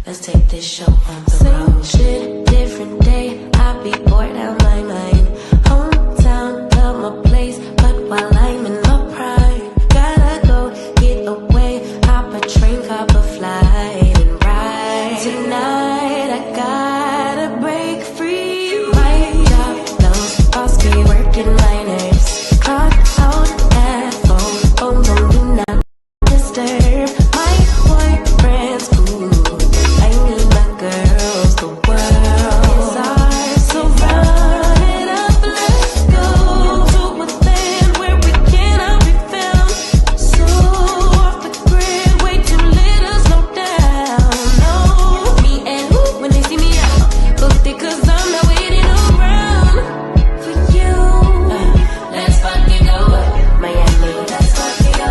Let's take this show on the road. Shit, different day. I be bored out my mind. Hometown, love my place, but while I'm in my prime, gotta go get away. Hop a train, hop a flight, and ride. Tonight I gotta break free. My job, those boss be working minors. Clock out at 4. Oh no, do not disturb my boyfriend's food. I need my girls, the world is ours, so run it up, let's go to a land where we cannot be found. So off the grid, way too little, slow down. No, me and who when they see me out, booked it 'cause I'm not waiting around for you. Let's fucking go Miami, let's fucking go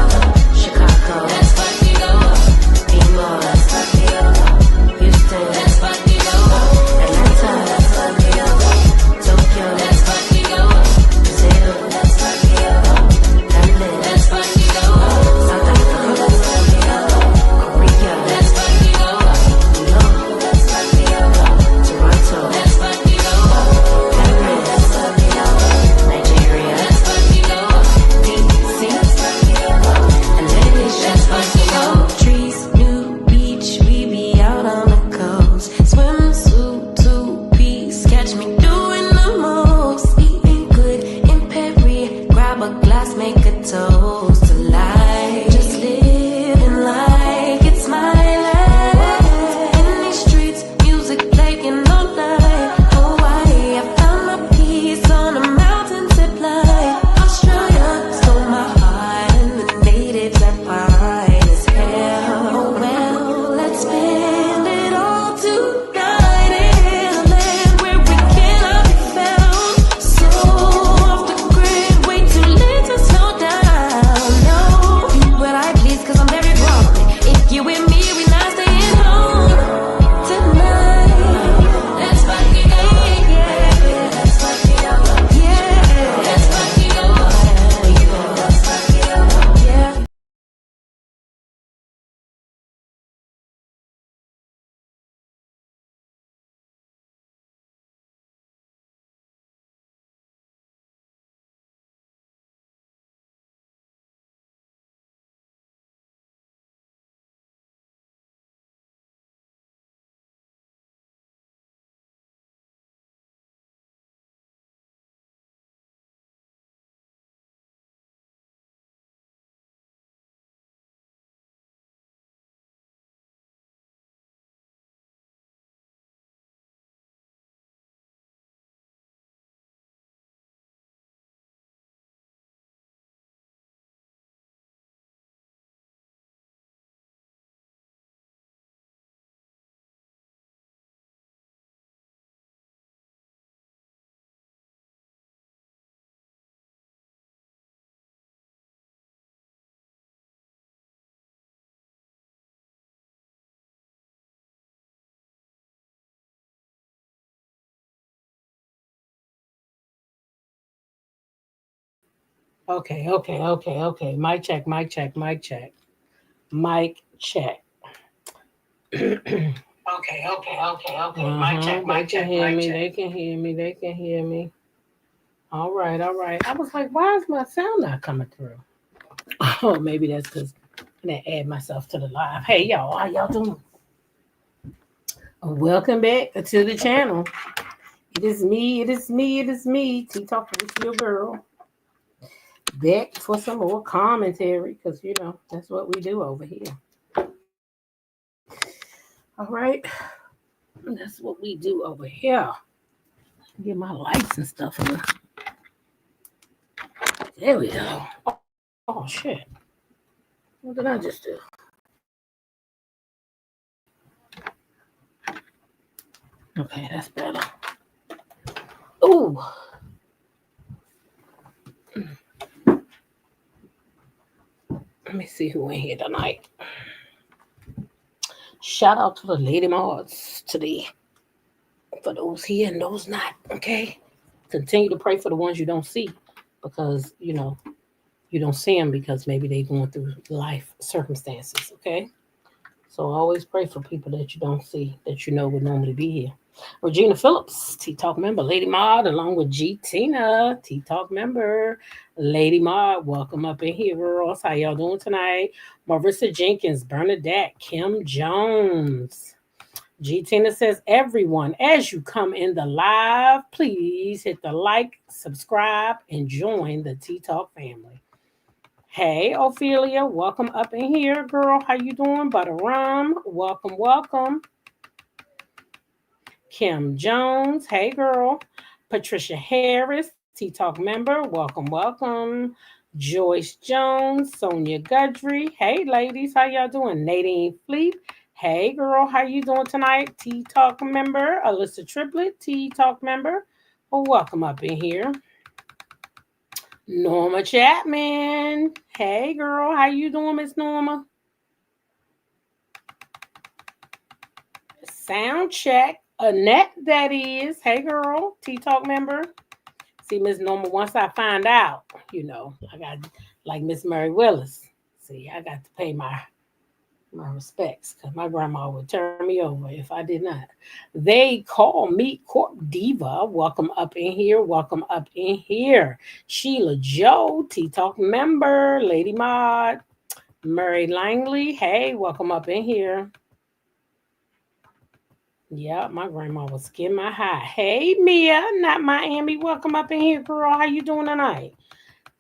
Chicago, let's fucking go Imo, let's fucking go Houston, let's fucking go Atlanta, let's fucking go Tokyo, let's fucking go Brazil, let's fucking go London, let's fucking go South Africa, let's fucking go Korea, let's fucking go New York, let's fucking go Toronto, let's fucking go Paris, let's fucking go Nigeria, let's fucking go DC, let's fucking go and then it's just fucking go. Trees, new beach, we be out on the coast. Swimsuit, 2-piece, catch me doing the most. Eating good in Paris, grab a glass, make a toast to life. Just living like it's my life. In these streets, music playing all night. Hawaii, I found my peace on a mountain zip line. Australia stole my heart, and the natives are fine as hell. Oh well, let's spend it all tonight in a land where we cannot be found. So off the grid, way too late to slow down. No, do what I please 'cause I'm very grown. If you with me, we not staying home tonight. Let's fucking go, yeah. Let's fucking go, yeah. Let's fucking go, let's fucking go, yeah. Okay. Mic check, mic check, mic check. Mic check. They can hear me, they can hear me, they can hear me. All right, all right. I was like, why is my sound not coming through? Oh, maybe that's because I didn't add myself to the live. Hey, y'all, how y'all doing? Welcome back to the channel. It is me, it is me, it is me, T Talk with your girl. Back for some more commentary, because, you know, that's what we do over here. All right. That's what we do over here. Get my lights and stuff in. There we go. Oh, shit. What did I just do? Okay, that's better. Ooh. Let me see who in here tonight. Shout out to the Lady Mods today. For those here and those not, okay? Continue to pray for the ones you don't see, because, you know, you don't see them because maybe they're going through life circumstances, okay? So always pray for people that you don't see that you know would normally be here. Regina Phillips, T Talk member, Lady Maud, along with G Tina, T Talk member, Lady Maud, welcome up in here, girls. How y'all doing tonight? Marissa Jenkins, Bernadette, Kim Jones. G Tina says, everyone, as you come in the live, please hit the like, subscribe, and join the T Talk family. Hey, Ophelia, welcome up in here, girl. How you doing? Butter Rum, welcome, welcome. Kim Jones, hey, girl. Patricia Harris, T Talk member, welcome, welcome. Joyce Jones, Sonia Gudry, hey, ladies, how y'all doing? Nadine Fleet, hey, girl, how you doing tonight? T Talk member, Alyssa Triplet, T Talk member, well, welcome up in here. Norma Chapman. Hey girl, how you doing, Miss Norma? Sound check. Annette, that is. Hey girl, T Talk member. See, Miss Norma, once I find out, I got like Miss Mary Willis. See, I got to pay my respects because my grandma would turn me over if I did not. They call me Court Diva. Welcome up in here. Welcome up in here. Sheila Joe, T Talk member, Lady Maud, Murray Langley. Hey, welcome up in here. Yeah, my grandma was skin my high. Hey, Mia, not Miami. Welcome up in here, girl. How you doing tonight?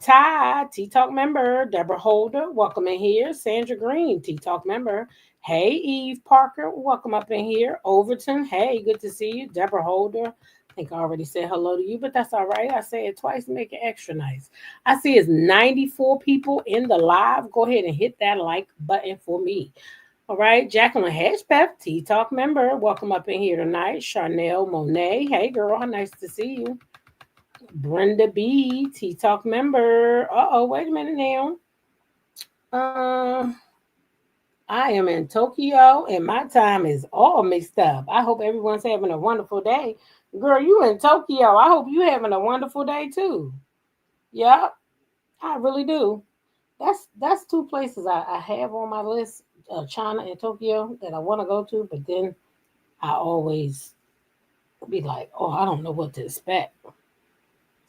Ty, T Talk member, Deborah Holder, welcome in here. Sandra Green, T Talk member. Hey, Eve Parker, welcome up in here. Overton, hey, good to see you. Deborah Holder, I think I already said hello to you, but that's all right. I say it twice to make it extra nice. I see it's 94 people in the live. Go ahead and hit that like button for me. All right, Jacqueline Hedgepeth, T Talk member, welcome up in here tonight. Charnel Monet, hey girl, nice to see you. Brenda B, T Talk member. Wait a minute now. Uh, I am in Tokyo and my time is all mixed up. I hope everyone's having a wonderful day. Girl, you in Tokyo. I hope you having a wonderful day too. Yep, I really do. That's two places I have on my list, China and Tokyo, that I want to go to, but then I always be like, oh, I don't know what to expect.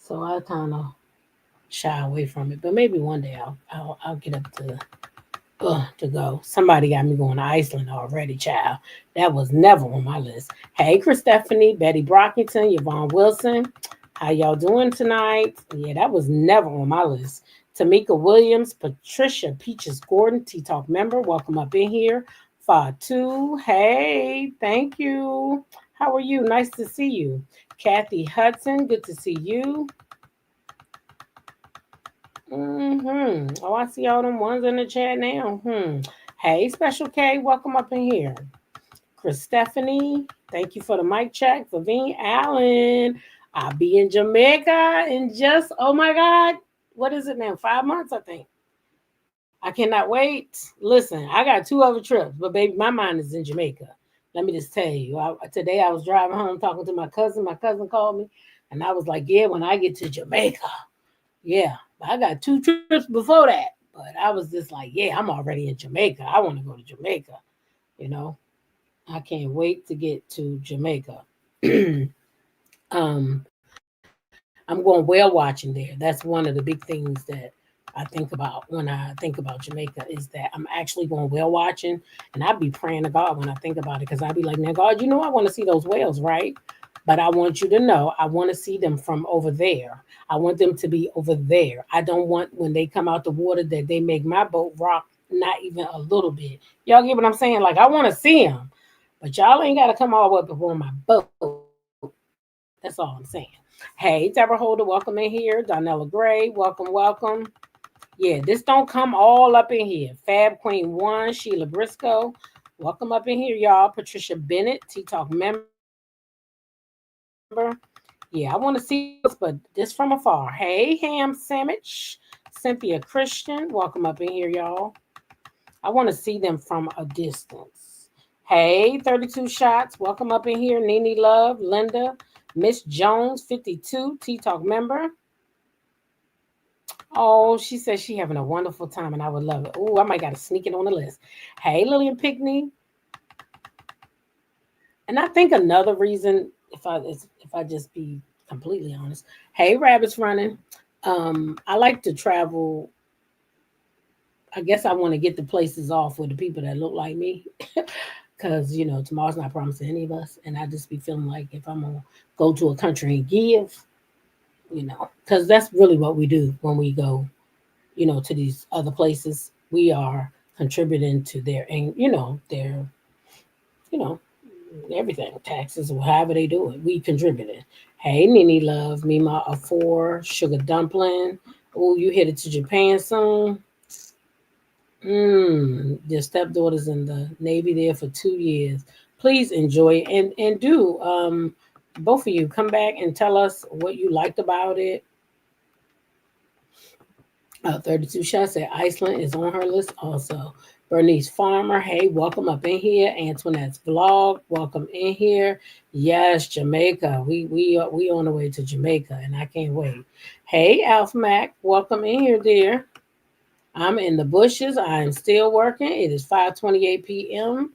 So I kind of shy away from it. But maybe one day I'll get up to go. Somebody got me going to Iceland already, child. That was never on my list. Hey, Chris Stephanie, Betty Brockington, Yvonne Wilson. How y'all doing tonight? Yeah, that was never on my list. Tamika Williams, Patricia Peaches Gordon, T Talk member. Welcome up in here. Fatu, hey, thank you. How are you? Nice to see you. Kathy Hudson, good to see you. Oh, I see all them ones in the chat now. Hey, Special K, welcome up in here. Chris Stephanie, thank you for the mic check. Vivine Allen, I'll be in Jamaica in just, oh my God, what is it now? 5 months, I think. I cannot wait. Listen, I got 2 other trips, but baby, my mind is in Jamaica. Let me just tell you, today I was driving home talking to my cousin. My cousin called me, and I was like, yeah, when I get to Jamaica, yeah. I got 2 trips before that, but I was just like, yeah, I'm already in Jamaica. I want to go to Jamaica. You know, I can't wait to get to Jamaica. I'm going whale watching there. That's one of the big things that I think about when I think about Jamaica is that I'm actually going whale watching, and I'd be praying to God when I think about it because I'd be like, now God, I want to see those whales, right? But I want you to know I want to see them from over there. I want them to be over there. I don't want when they come out the water that they make my boat rock not even a little bit. Y'all get what I'm saying? Like I want to see them, but y'all ain't got to come all the way up on my boat. That's all I'm saying. Hey, Deborah Holder, welcome in here. Donella Gray, welcome. Yeah, this don't come all up in here. Fab Queen 1, Sheila Briscoe, welcome up in here, y'all. Patricia Bennett, T Talk member. Yeah, I want to see this, but this from afar. Hey, Ham Sandwich, Cynthia Christian, welcome up in here, y'all. I want to see them from a distance. Hey, 32 Shots, welcome up in here. Nene Love, Linda, Miss Jones, 52, T Talk member. Oh, she says she having a wonderful time and I would love it. Oh, I might got to sneak it on the list. Hey, Lillian Pickney, And I think another reason, if I just be completely honest, hey, rabbits running. I like to travel. I guess I want to get the places off with the people that look like me, because tomorrow's not promised to any of us, and I just be feeling like if I'm gonna go to a country and give, because that's really what we do when we go, to these other places. We are contributing to their, and their, you know, everything, taxes or however they do it. We contributed. Hey, Nene love me my a four sugar dumpling. Oh, you headed to Japan soon? Your stepdaughter's in the Navy there for 2 years. Please enjoy it and do both of you come back and tell us what you liked about it. 32 Shots said Iceland is on her list also. Bernice Farmer, hey, welcome up in here. Antoinette's vlog, welcome in here. Yes, Jamaica. We on the way to Jamaica, and I can't wait. Hey, Alf Mac, welcome in here, dear. I'm in the bushes. I am still working. It is 5:28 p.m.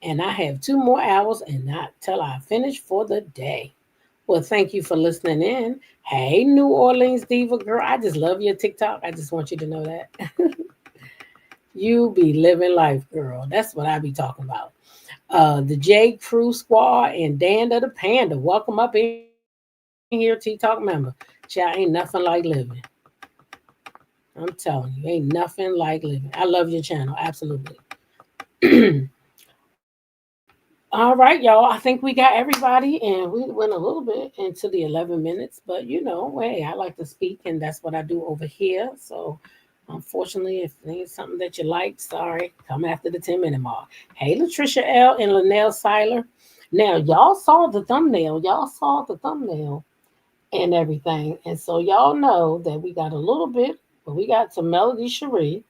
and I have 2 more hours and not till I finish for the day. Well, thank you for listening in. Hey, New Orleans Diva girl, I just love your TikTok. I just want you to know that. You be living life, girl. That's what I be talking about. The J Crew Squad and Dan the Panda. Welcome up in here, TikTok member. Child, ain't nothing like living. I'm telling you, ain't nothing like living. I love your channel, absolutely. All right, y'all. I think we got everybody, and we went a little bit into the 11 minutes, but hey, I like to speak, and that's what I do over here. So, unfortunately, if it ain't something that you like, sorry, come after the 10-minute mark. Hey, Latricia L. and Linnell Seiler. Now, y'all saw the thumbnail. Y'all saw the thumbnail and everything. And so, y'all know that we got a little bit, but we got some Melody Sheree.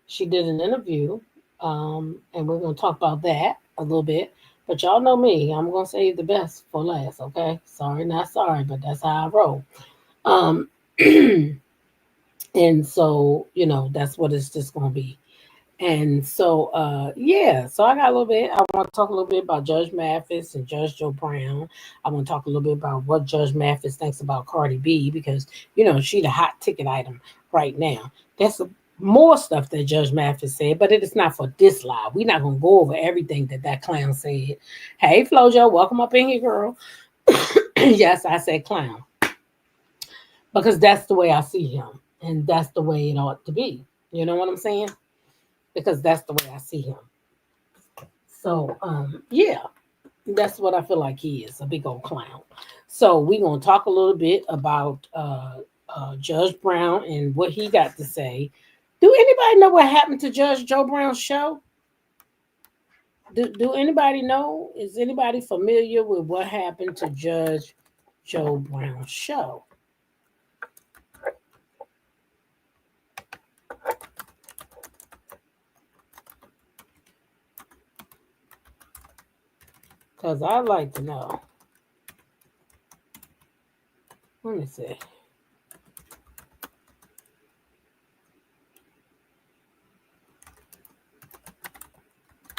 She did an interview, and we're going to talk about that a little bit. But y'all know me, I'm going to save the best for last, okay? Sorry, not sorry, but that's how I roll. Um, and so, that's what it's just going to be. And so, yeah, so I got a little bit. I want to talk a little bit about Judge Mathis and Judge Joe Brown. I want to talk a little bit about what Judge Mathis thinks about Cardi B because, she the hot ticket item right now. That's more stuff that Judge Mathis said, but it is not for this live. We're not going to go over everything that clown said. Hey, Flojo, welcome up in here, girl. Yes, I said clown because that's the way I see him, and that's the way it ought to be. You know what I'm saying? Because that's the way I see him. So, yeah, that's what I feel like he is, a big old clown. So we're going to talk a little bit about Judge Brown and what he got to say. Do anybody know what happened to Judge Joe Brown's show? Do anybody know? Is anybody familiar with what happened to Judge Joe Brown's show? Because I'd like to know. Let me see.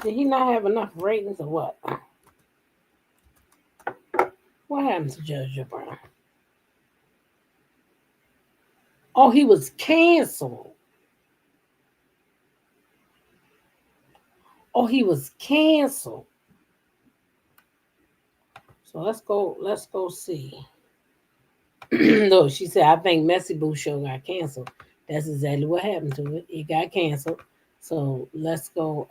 Did he not have enough ratings or what? What happened to Judge Joe Brown? Oh, he was canceled. Oh, he was canceled. So let's go see. No, she said, I think Messy Boo show got canceled. That's exactly what happened to it. It got canceled. So let's go.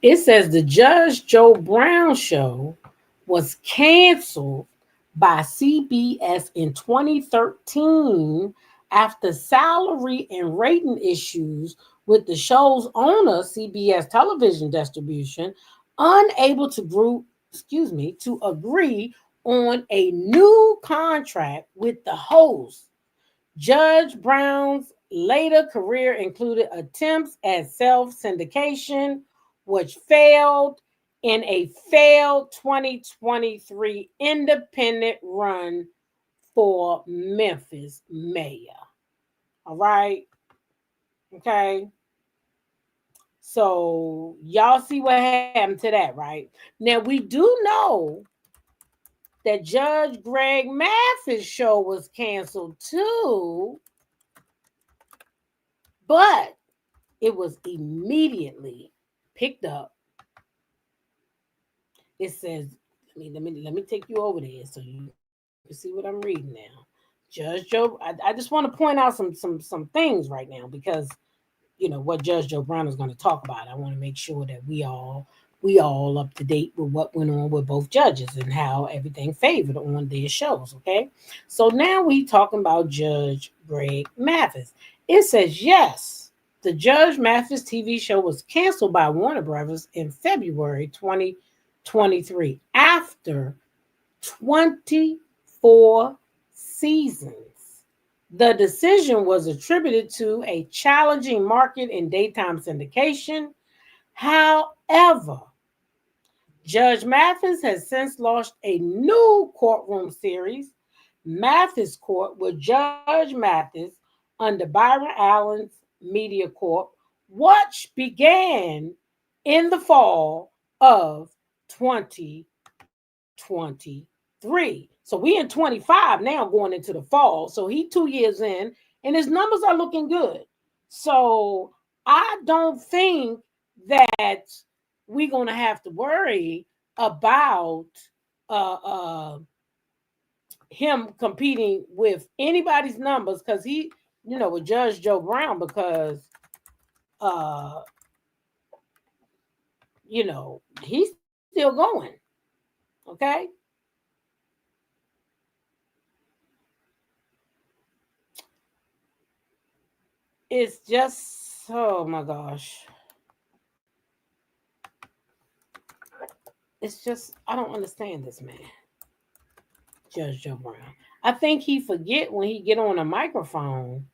It says the Judge Joe Brown show was canceled by CBS in 2013 after salary and rating issues with the show's owner, CBS Television Distribution, unable to agree on a new contract with the host. Judge Brown's later career included attempts at self syndication, which failed in a failed 2023 independent run for Memphis mayor. All right. Okay. So y'all see what happened to that, right? Now we do know that Judge Greg Mathis' show was canceled too, but it was immediately picked up. It says, let me take you over there so you can see what I'm reading now. Judge Joe, I just want to point out some things right now because what Judge Joe Brown is going to talk about. I want to make sure that we all up to date with what went on with both judges and how everything favored on their shows. Okay, so now we talking about Judge Greg Mathis. It says yes, the Judge Mathis TV show was canceled by Warner Brothers in February 2023 after 24 seasons. The decision was attributed to a challenging market in daytime syndication. However, Judge Mathis has since launched a new courtroom series, Mathis Court, with Judge Mathis under Byron Allen's Media Corp, which began in the fall of 2023. So we in 25 now going into the fall. So he 2 years in and his numbers are looking good. So I don't think that we're going to have to worry about uh, uh, him competing with anybody's numbers because with Judge Joe Brown because, uh, he's still going. Okay. It's just, oh my gosh. It's just, I don't understand this man, Judge Joe Brown. I think he forget when he get on a microphone,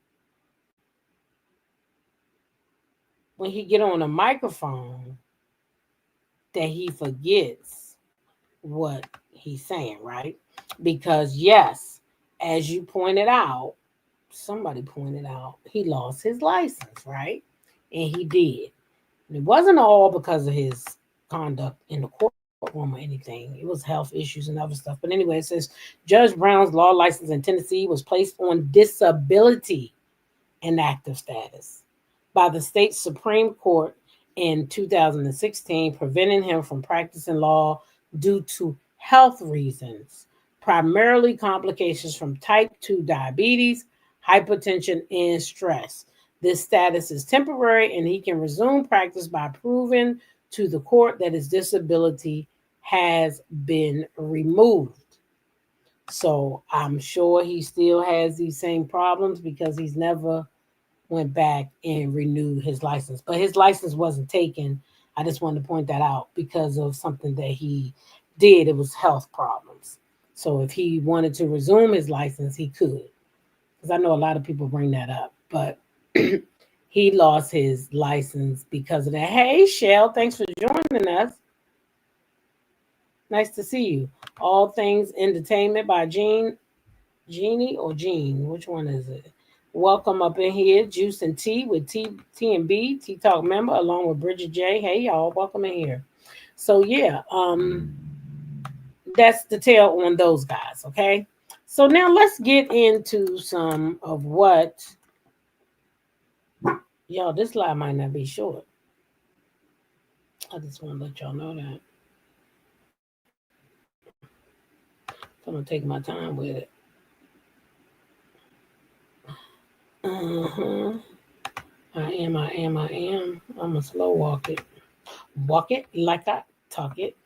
when he get on a microphone, that he forgets what he's saying, right? Because yes, as you pointed out, somebody pointed out, he lost his license, right? And he did. And it wasn't all because of his conduct in the courtroom or anything. It was health issues and other stuff. But anyway, it says Judge Brown's law license in Tennessee was placed on disability inactive status by the state Supreme Court in 2016, preventing him from practicing law due to health reasons, primarily complications from type 2 diabetes, hypertension, and stress. This status is temporary and he can resume practice by proving to the court that his disability has been removed. So I'm sure he still has these same problems because he's never went back and renewed his license. But his license wasn't taken. I just wanted to point that out because of something that he did. It was health problems. So if he wanted to resume his license, he could. Because I know a lot of people bring that up. But he lost his license because of that. Hey, Shell, thanks for joining us. Nice to see you. All Things Entertainment by Jeannie or Jean. Which one is it? Welcome up in here, Juice and Tea with T and B, Tea Talk member, along with Bridget J. Hey y'all, welcome in here. So yeah, that's the tale on those guys. Okay, so now let's get into some of what y'all. This live might not be short. I just want to let y'all know that. So I'm gonna take my time with it. Uh-huh. I am. I'm a slow walk it. Walk it like I talk it.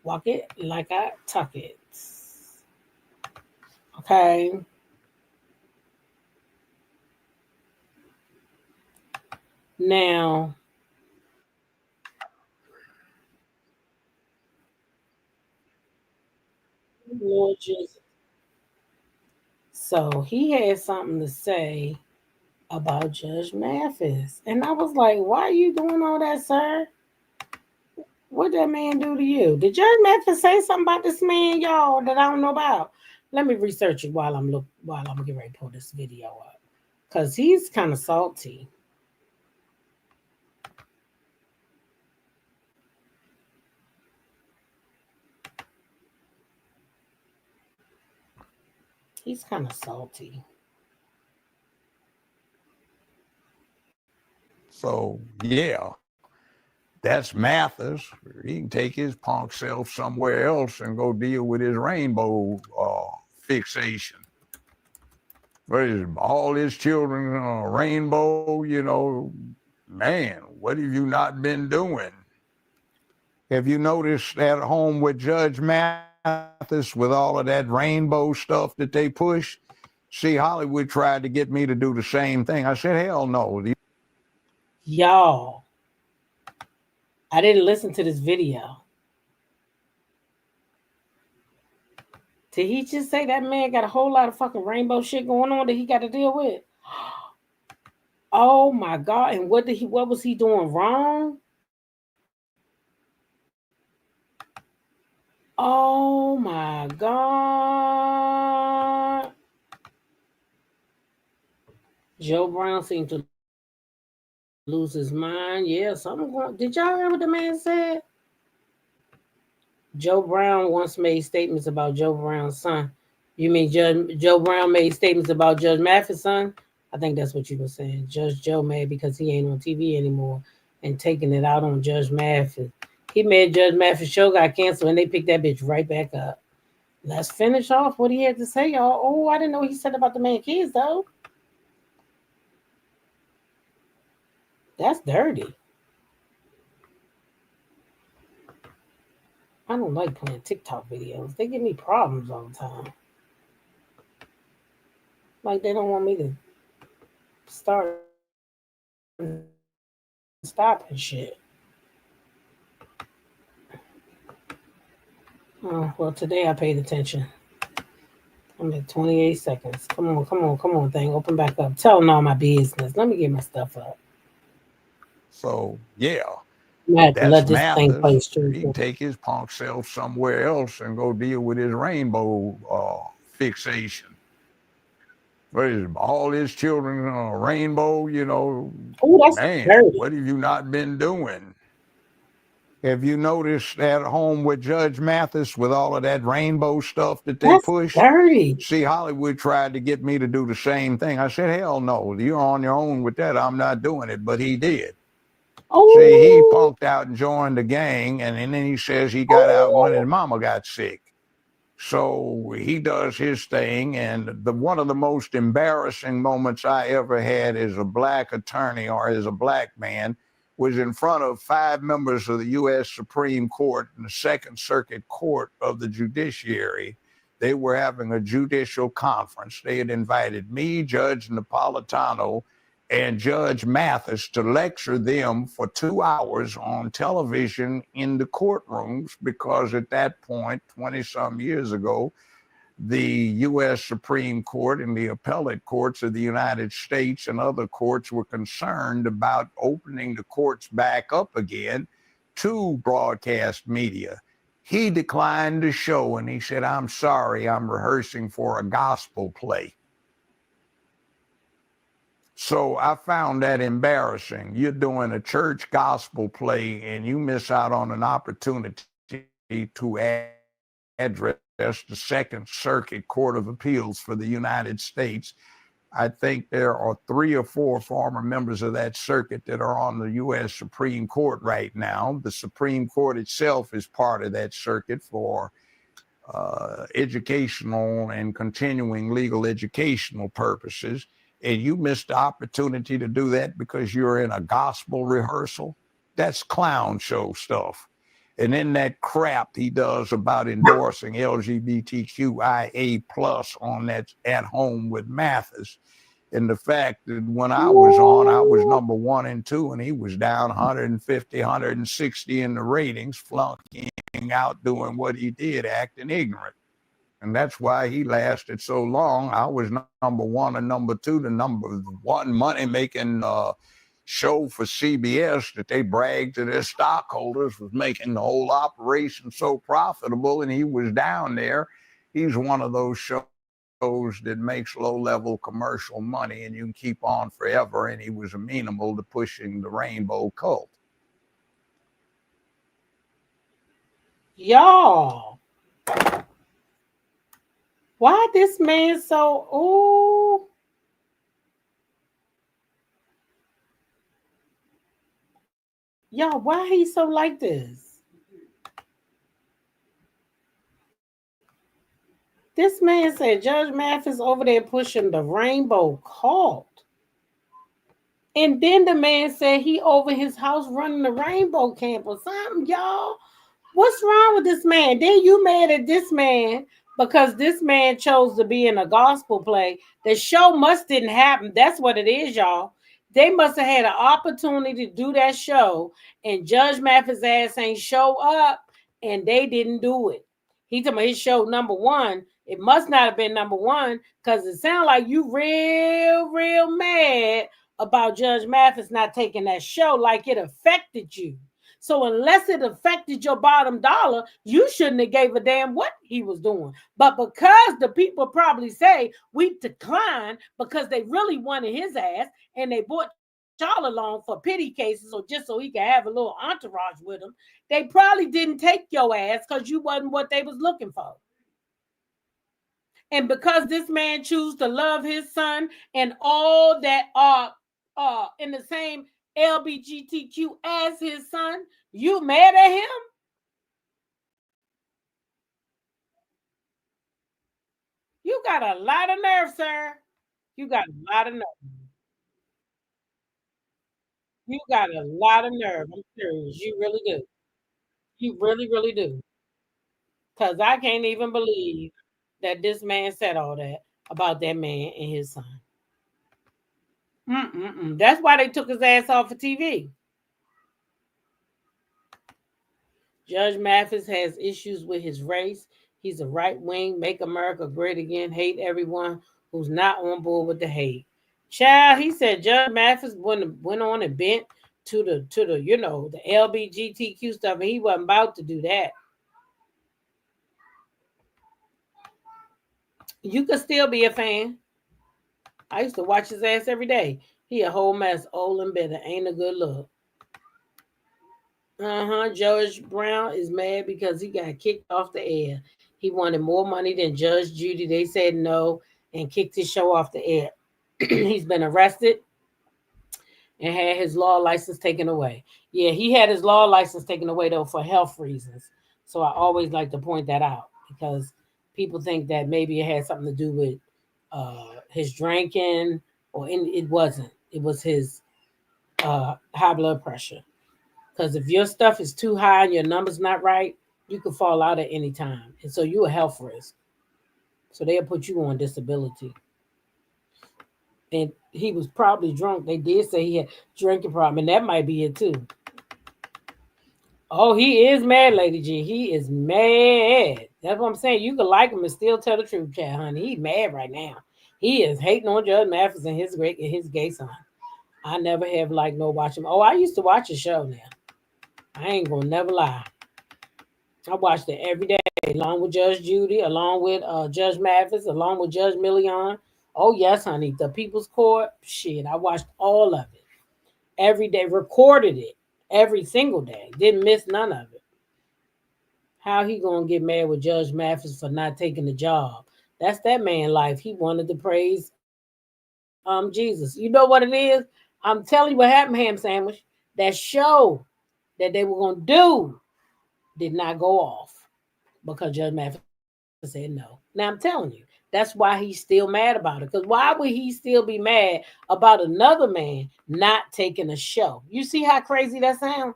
Walk it like I talk it. Okay. Now, Lord Jesus. So he had something to say about Judge Mathis. And I was like, why are you doing all that, sir? What that man do to you? Did Judge Mathis say something about this man, y'all, that I don't know about? Let me research it while I'm getting ready to pull this video up. Cause he's kind of salty. He's kind of salty. So yeah, that's Mathis. He can take his punk self somewhere else and go deal with his rainbow fixation. But all his children rainbow, man, what have you not been doing? Have you noticed at home with Judge Mathis with all of that rainbow stuff that they push? See, Hollywood tried to get me to do the same thing. I said, hell no. Y'all, I didn't listen to this video. Did he just say that man got a whole lot of fucking rainbow shit going on that he got to deal with? Oh my god! And what was he doing wrong? Oh my god! Joe Brown seemed to lose his mind. Yeah, something going. Did y'all hear what the man said? Joe Brown once made statements about Joe Brown's son. You mean Joe Brown made statements about Judge Mathis' son? I think that's what you were saying. Judge Joe mad because he ain't on TV anymore and taking it out on Judge Mathis. He made Judge Mathis' show got canceled and they picked that bitch right back up. Let's finish off what he had to say, y'all. Oh, I didn't know what he said about the man kids though. That's dirty. I don't like playing TikTok videos. They give me problems all the time. Like they don't want me to start stopping shit. Oh, well, today I paid attention. I'm at 28 seconds. Come on, thing. Open back up. Telling all my business. Let me get my stuff up. So yeah, I have to that's let this thing Mathis. play He straight. can take his punk self somewhere else and go deal with his rainbow fixation. But all his children rainbow, Oh, that's man, dirty. what have you not been doing? Have you noticed at home with Judge Mathis with all of that rainbow stuff that they That's push? dirty. See, Hollywood tried to get me to do the same thing. I said, hell no, you're on your own with that. I'm not doing it. But he did. See, he Oh, punked out and joined the gang, and then he says he got out when his oh. mama got sick. So he does his thing, and one of the most embarrassing moments I ever had as a black attorney or as a black man was in front of 5 members of the U.S. Supreme Court and the Second Circuit Court of the Judiciary. They were having a judicial conference. They had invited me, Judge Napolitano, and Judge Mathis to lecture them for 2 hours on television in the courtrooms because at that point, 20 some years ago, the U.S. Supreme Court and the appellate courts of the United States and other courts were concerned about opening the courts back up again to broadcast media. He declined the show and he said, I'm sorry, I'm rehearsing for a gospel play. So I found that embarrassing. You're doing a church gospel play and you miss out on an opportunity to address the Second Circuit Court of Appeals for the United States. I think there are 3 or 4 former members of that circuit that are on the U.S. Supreme Court right now. The Supreme Court itself is part of that circuit for educational and continuing legal educational purposes. And you missed the opportunity to do that because you're in a gospel rehearsal. That's clown show stuff. And then that crap he does about endorsing LGBTQIA plus on that At Home with Mathis. And the fact that when I was on, I was number 1 and 2, and he was down 150, 160 in the ratings, flunking out doing what he did, acting ignorant. And that's why he lasted so long. I was number 1 and number 2, the number 1 money making show for CBS that they bragged to their stockholders was making the whole operation so profitable, and he was down there. He's one of those shows that makes low-level commercial money and you can keep on forever, and he was amenable to pushing the rainbow cult. Y'all. Why this man so ooh? Y'all, why he so like this? This man said Judge Mathis over there pushing the rainbow cult. And then the man said he over his house running the rainbow camp or something, y'all. What's wrong with this man? Then you mad at this man because this man chose to be in a gospel play. The show must didn't happen. That's what it is, y'all. They must have had an opportunity to do that show, and Judge Mathis' ass ain't show up, and they didn't do it. He told me his show number one. It must not have been number one because it sounds like you real mad about Judge Mathis not taking that show, like it affected you. So unless it affected your bottom dollar, you shouldn't have gave a damn what he was doing. But because the people probably say we declined because they really wanted his ass and they brought y'all along for pity cases or just so he could have a little entourage with him, they probably didn't take your ass because you wasn't what they was looking for. And because this man chose to love his son and all that are in the same LBGTQ as his son, you mad at him? You got a lot of nerve, sir. You got a lot of nerve. You got a lot of nerve. I'm serious. You really do. You really do. Because I can't even believe that this man said all that about that man and his son. Mm-mm-mm. That's why they took his ass off of TV. Judge Mathis has issues with his race. He's a right wing, make America great again, hate everyone who's not on board with the hate. Child, he said Judge Mathis went on and bent to the the LBGTQ stuff, and he wasn't about to do that. You could still be a fan. I used to watch his ass every day. He a whole mess, old and bitter. Ain't a good look. Judge Brown is mad because he got kicked off the air. He wanted more money than Judge Judy. They said no and kicked his show off the air. He's been arrested and had his law license taken away. Yeah, he had his law license taken away though for health reasons. So I always like to point that out because people think that maybe it had something to do with his drinking, it wasn't. It was his high blood pressure. Because if your stuff is too high and your number's not right, you could fall out at any time. And so you're a health risk. So they'll put you on disability. And he was probably drunk. They did say he had drinking problem, and that might be it too. Oh, he is mad, Lady G. He is mad. That's what I'm saying. You could like him and still tell the truth, Chad, honey. He's mad right now. He is hating on Judge Mathis and his gay son. I never have liked no watching. Oh, I used to watch a show now. I ain't gonna never lie. I watched it every day, along with Judge Judy, along with Judge Mathis, along with Judge Million. Oh yes, honey, the People's Court. Shit, I watched all of it every day, recorded it every single day, didn't miss none of it. How he gonna get mad with Judge Mathis for not taking the job? That's that man life. He wanted to praise Jesus. You know what it is? I'm telling you what happened, Ham Sandwich. That show that they were gonna do did not go off because Judge Mathis said no. Now I'm telling you, that's why he's still mad about it. Because why would he still be mad about another man not taking a show? You see how crazy that sounds?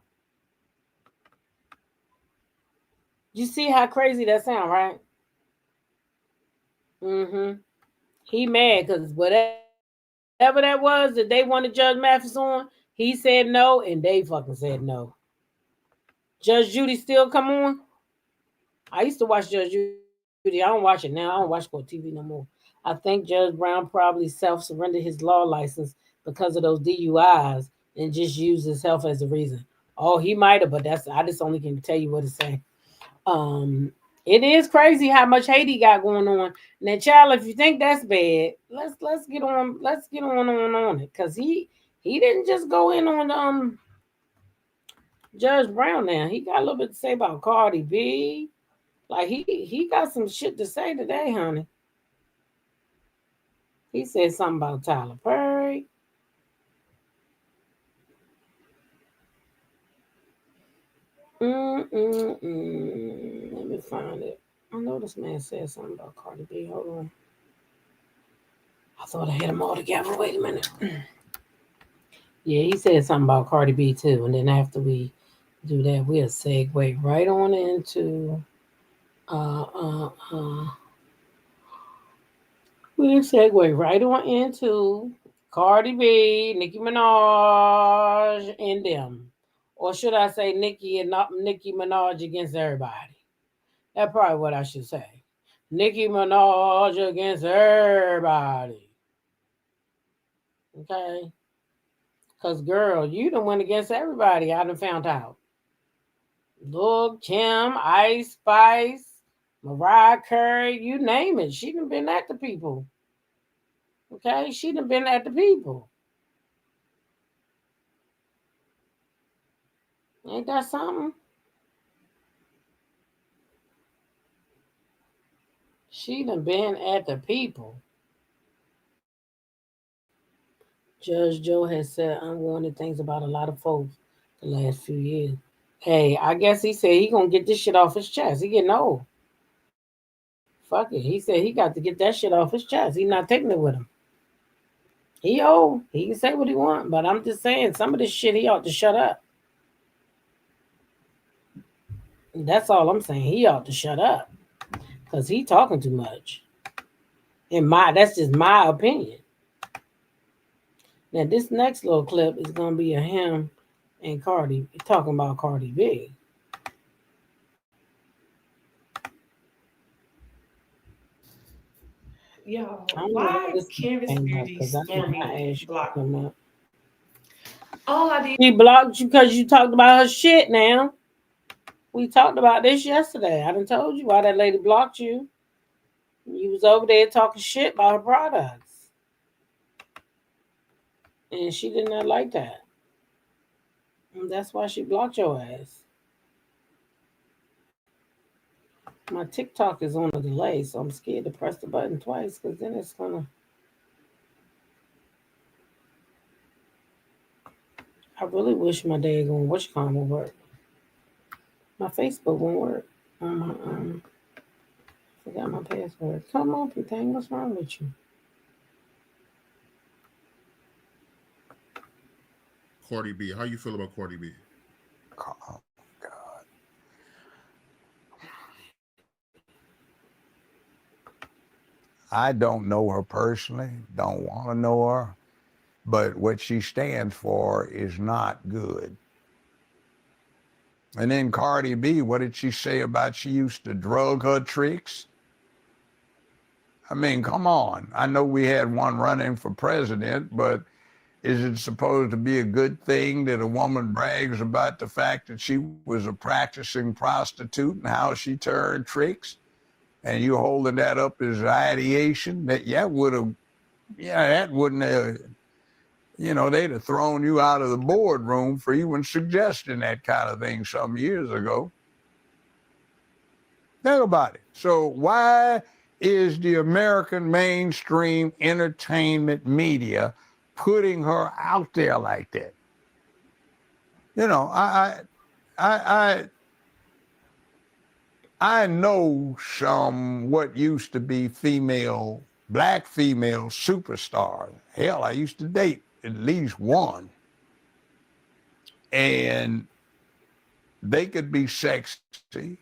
You see how crazy that sound, right? Mm-hmm. He mad because whatever that was that they wanted Judge Mathis on, he said no, and they fucking said no. Judge Judy still come on? I used to watch Judge Judy. I don't watch it now. I don't watch court TV no more. I think Judge Brown probably self-surrendered his law license because of those DUIs and just used his health as a reason. Oh, he might have, but I just only can tell you what it's saying. It is crazy how much hate he got going on. Now, child, if you think that's bad, let's get on it. Cause he didn't just go in on Judge Brown now. He got a little bit to say about Cardi B. Like he got some shit to say today, honey. He said something about Tyler Perry. Let me find it. I know this man said something about Cardi B. Hold on. I thought I had them all together. Wait a minute. Yeah, he said something about Cardi B too. And then after we do that, we'll segue right on into uh uh uh we'll segue right on into Cardi B, Nicki Minaj, and them. Or should I say Nicki and not Nicki Minaj against everybody? That's probably what I should say. Nicki Minaj against everybody. Okay? Because, girl, you done went against everybody. I done found out. Lil Kim, Ice Spice, Mariah Carey, you name it. She done been at the people. Okay? She done been at the people. Ain't that something? She done been at the people. Judge Joe has said unwanted things about a lot of folks the last few years. Hey, I guess he said he gonna get this shit off his chest. He getting old. Fuck it. He said he got to get that shit off his chest. He not taking it with him. He old. He can say what he want, but I'm just saying some of this shit he ought to shut up. That's all I'm saying. He ought to shut up. Cause he talking too much. That's just my opinion. Now this next little clip is gonna be a him and Cardi talking about Cardi B. Yo, why Canvas Beauty Stormy blocked? All I did. He blocked you because you talked about her shit now. We talked about this yesterday. I done told you why that lady blocked you. You was over there talking shit about her products. And she did not like that. And that's why she blocked your ass. My TikTok is on a delay, so I'm scared to press the button twice because then it's gonna. I really wish my daggone WatchCom would work. My Facebook won't work. Forgot my password. Come on, thing. What's wrong with you? Cardi B. How you feel about Cardi B? Oh, God. I don't know her personally, don't want to know her, but what she stands for is not good. And then Cardi B, what did she say about she used to drug her tricks? I mean, come on. I know we had one running for president, but is it supposed to be a good thing that a woman brags about the fact that she was a practicing prostitute and how she turned tricks? And you holding that up as ideation? That wouldn't have, they'd have thrown you out of the boardroom for even suggesting that kind of thing some years ago. Think about it. So why is the American mainstream entertainment media putting her out there like that? I know some what used to be black female superstars. Hell, I used to date at least one. And they could be sexy,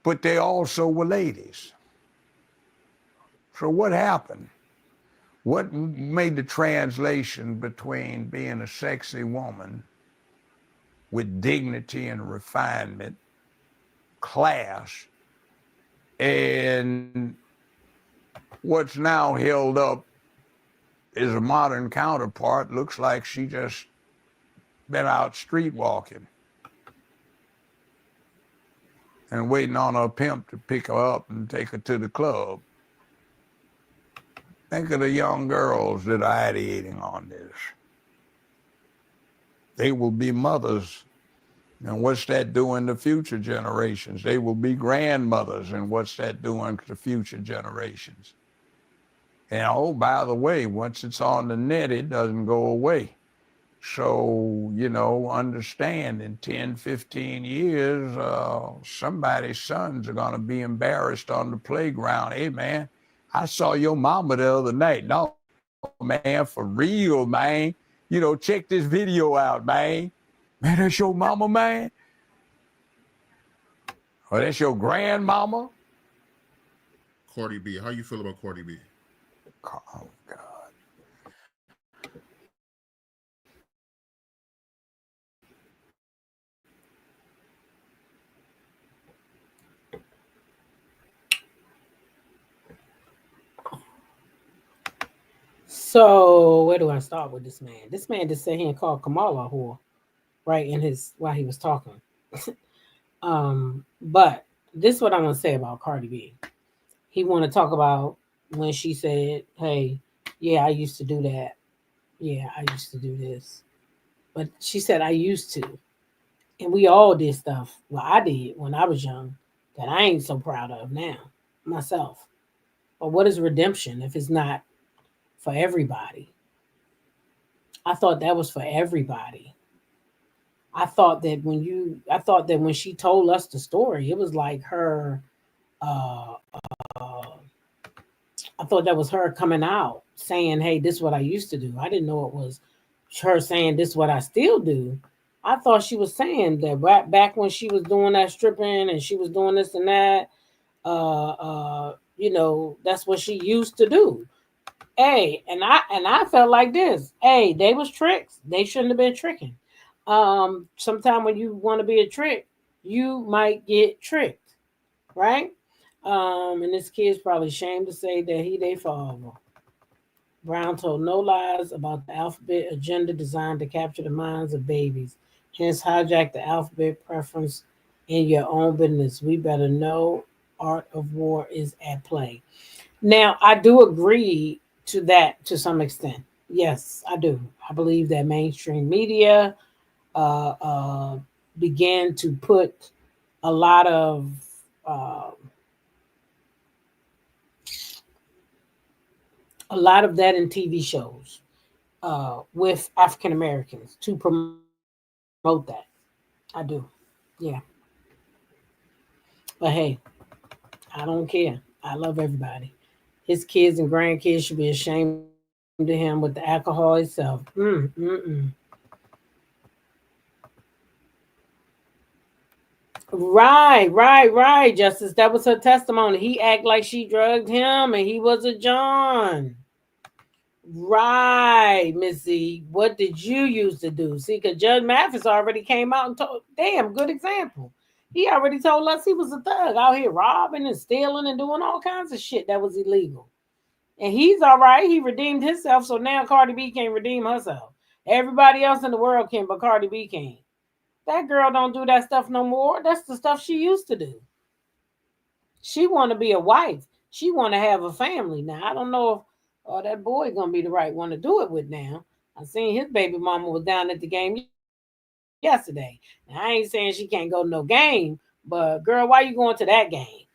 but they also were ladies. So what happened? What made the translation between being a sexy woman with dignity and refinement, class, and what's now held up is a modern counterpart? Looks like she just been out street walking and waiting on her pimp to pick her up and take her to the club. Think of the young girls that are ideating on this. They will be mothers. And what's that doing to future generations? They will be grandmothers. And what's that doing to future generations? And oh, by the way, once it's on the net, it doesn't go away. So, understand in 10, 15 years, somebody's sons are going to be embarrassed on the playground. Hey, man, I saw your mama the other night. No, man, for real, man. Check this video out, man. Man, that's your mama, man. Or that's your grandmama. Cardi B, how you feel about Cardi B? Oh, God. So where do I start with this man? This man just sat here and called Kamala a whore, right? While he was talking. But this is what I'm gonna say about Cardi B. He want to talk about when she said, "Hey, yeah, I used to do that. Yeah, I used to do this." But she said, "I used to," and we all did stuff. Well, I did when I was young that I ain't so proud of now myself. But what is redemption if it's not for everybody? I thought that was for everybody. I thought that when she told us the story, it was like her. Uh, I thought that was her coming out saying, "Hey, this is what I used to do." I didn't know it was her saying, "This is what I still do." I thought she was saying that back when she was doing that stripping and she was doing this and that. That's what she used to do. Hey, and I felt like this. Hey, they was tricks. They shouldn't have been tricking. Sometime when you want to be a trick, you might get tricked, right? And this kid's probably ashamed to say that they father. Brown told no lies about the alphabet agenda designed to capture the minds of babies. Hence, hijack the alphabet preference in your own business. We better know art of war is at play. Now, I do agree to that to some extent. Yes, I do. I believe that mainstream media uh, uh, began to put a lot of uh, that in TV shows with African Americans to promote that. I do. Yeah. But hey, I don't care. I love everybody. His kids and grandkids should be ashamed of him with the alcohol itself. Right, Justice. That was her testimony. He act like she drugged him and he was a John. Right, Missy. What did you used to do? See, because Judge Mathis already came out and told, damn, good example. He already told us he was a thug out here robbing and stealing and doing all kinds of shit that was illegal. And he's all right. He redeemed himself. So now Cardi B can't redeem herself. Everybody else in the world can, but Cardi B can't. That girl don't do that stuff no more. That's the stuff she used to do. She want to be a wife. She want to have a family. Now, I don't know if that boy going to be the right one to do it with now. I seen his baby mama was down at the game yesterday. Now, I ain't saying she can't go to no game, but girl, why you going to that game?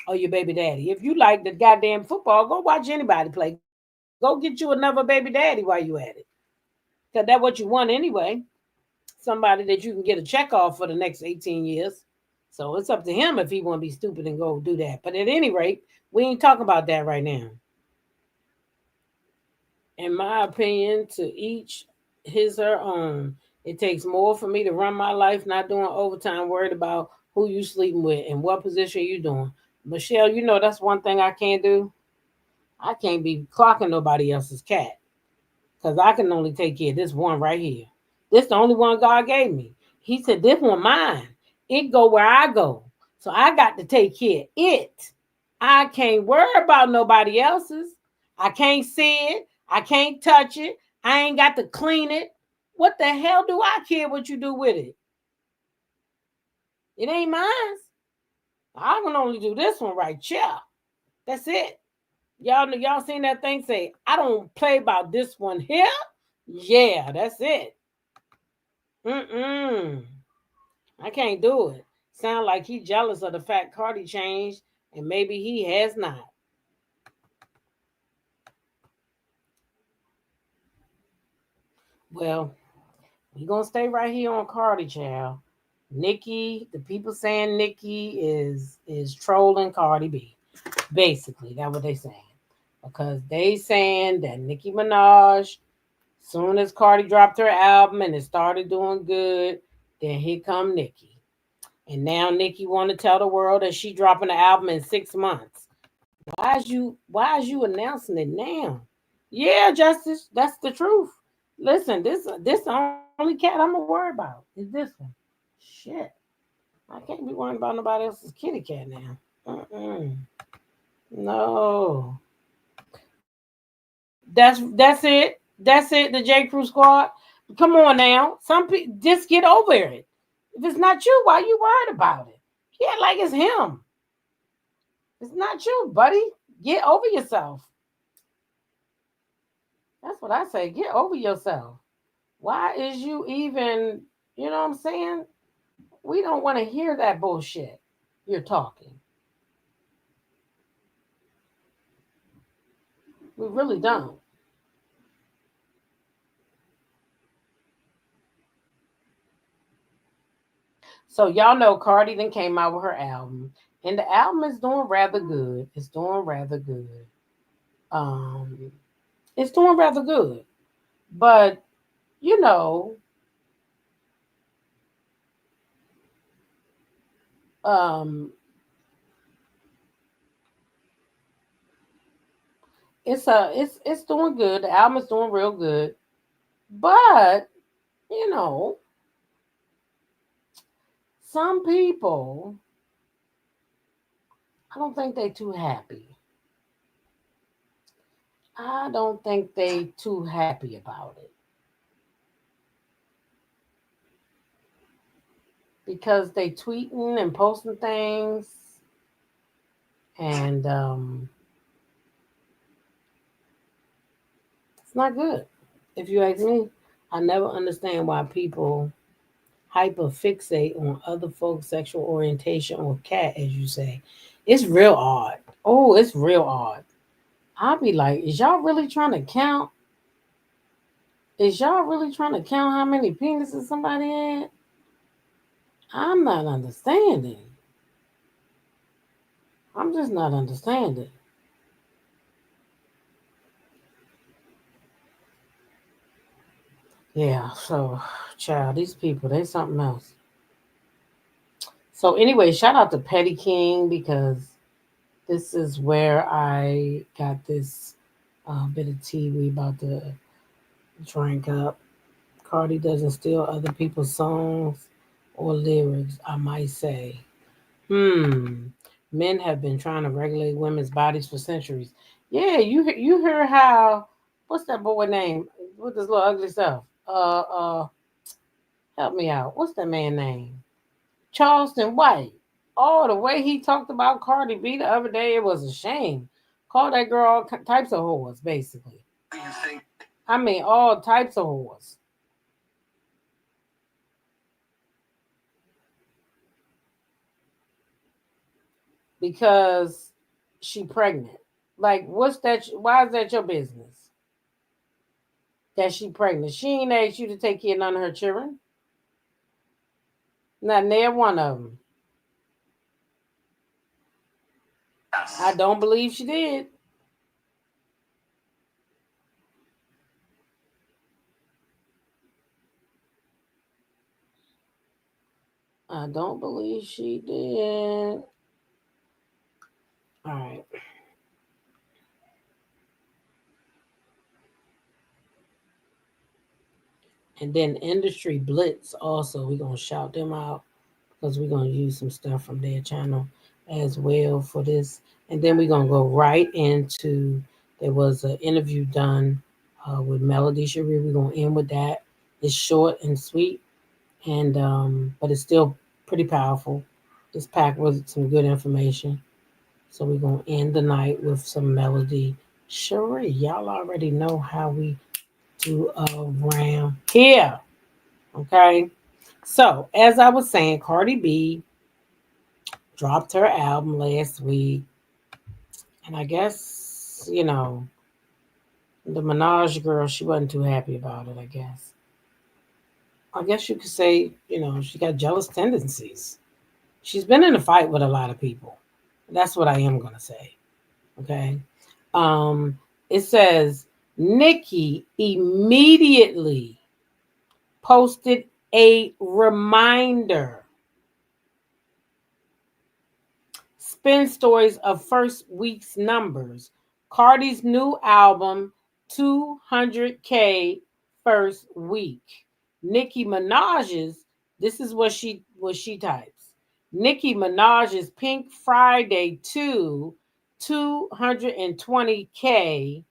Or your baby daddy. If you like the goddamn football, go watch anybody play. Go get you another baby daddy while you at it. Because that's what you want anyway. Somebody that you can get a check off for the next 18 years. So it's up to him if he want to be stupid and go do that. But at any rate, we ain't talking about that right now. In my opinion, to each his or her own. It takes more for me to run my life not doing overtime, worried about who you sleeping with and what position you doing. Michelle, that's one thing I can't do. I can't be clocking nobody else's cat because I can only take care of this one right here. This the only one God gave me. He said, this one mine. It go where I go. So I got to take care of it. I can't worry about nobody else's. I can't see it. I can't touch it. I ain't got to clean it. What the hell do I care what you do with it? It ain't mine. I can only do this one right here. That's it. Y'all seen that thing say, I don't play about this one here? Yeah, that's it. I can't do it. Sound like he jealous of the fact Cardi changed, and maybe he has not. Well, we gonna stay right here on Cardi, child. Nicki, the people saying Nicki is trolling Cardi B. Basically, that's what they saying. Because they saying that Nicki Minaj, soon as Cardi dropped her album and it started doing good, then here come Nicki. And now Nicki want to tell the world that she dropping the album in 6 months. Why is you announcing it now? Yeah, Justice, that's the truth. Listen, this the only cat I'm gonna worry about is this one. Shit. I can't be worrying about nobody else's kitty cat now. No. That's it. That's it. The J. Crew squad. Come on now. Some people just get over it. If it's not you, why you worried about it? Yeah, like it's him. It's not you, buddy. Get over yourself. That's what I say. Get over yourself. Why is you even, you know what I'm saying? We don't want to hear that bullshit you're talking. We really don't. So y'all know Cardi then came out with her album. And the album is doing rather good. It's doing rather good. Um, it's doing rather good. But, you know, um, it's doing good. The album is doing real good. But, you know, some people, I don't think they too happy. I don't think they too happy about it because they tweeting and posting things, and it's not good. If you ask me, I never understand why people hyper fixate on other folks' sexual orientation or cat, as you say. It's real odd. Oh, it's real odd. I'll be like, is y'all really trying to count? Is y'all really trying to count how many penises somebody had? I'm not understanding. I'm just not understanding. Yeah, so child, these people, they something else. So anyway, shout out to Petty King because this is where I got this bit of tea we about to drink up. Cardi doesn't steal other people's songs or lyrics, I might say. Hmm. Men have been trying to regulate women's bodies for centuries. Yeah, you heard how what's that boy name with this little ugly stuff? Help me out. What's that man name? Charleston White. Oh, the way he talked about Cardi B the other day, it was a shame. Call that girl all types of whores, basically. I mean, all types of whores. Because she pregnant. Like, what's that? Why is that your business? That she pregnant. She ain't asked you to take care of none of her children. Not near one of them. I don't believe she did. I don't believe she did. All right. And then Industry Blitz also, we're going to shout them out because we're going to use some stuff from their channel as well for this. And then we're going to go right into, there was an interview done with Melody Sheree. We're going to end with that. It's short and sweet, and but it's still pretty powerful. It's packed with some good information. So we're going to end the night with some Melody Sheree. Y'all already know how we do around here. Okay. So, as I was saying, Cardi B dropped her album last week. And I guess, the Minaj girl, she wasn't too happy about it, I guess. I guess you could say, she got jealous tendencies. She's been in a fight with a lot of people. That's what I am going to say. Okay. Um, it says Nicki immediately posted a reminder. Spin stories of first week's numbers. Cardi's new album, 200K first week. Nicki Minaj's, this is what she types. Nicki Minaj's Pink Friday 2, 220K,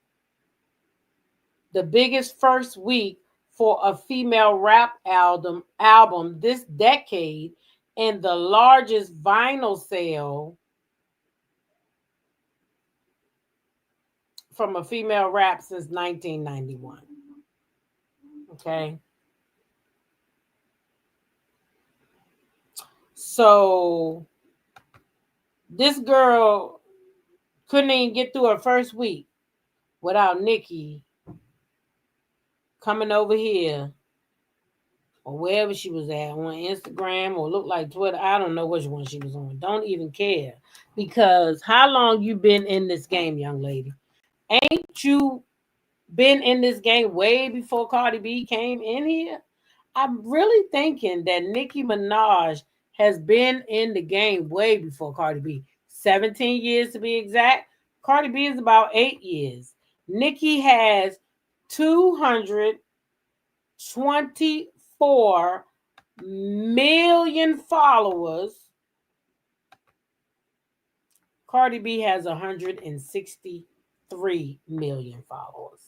the biggest first week for a female rap album this decade, and the largest vinyl sale from a female rap since 1991. Okay. So this girl couldn't even get through her first week without Nicki coming over here or wherever she was at, on Instagram or looked like Twitter. I don't know which one she was on. Don't even care. Because how long you been in this game, young lady? Ain't you been in this game way before Cardi B came in here? I'm really thinking that Nicki Minaj has been in the game way before Cardi B. 17 years to be exact. Cardi B is about 8 years. Nicki has 224 million followers. Cardi B has 163 million followers.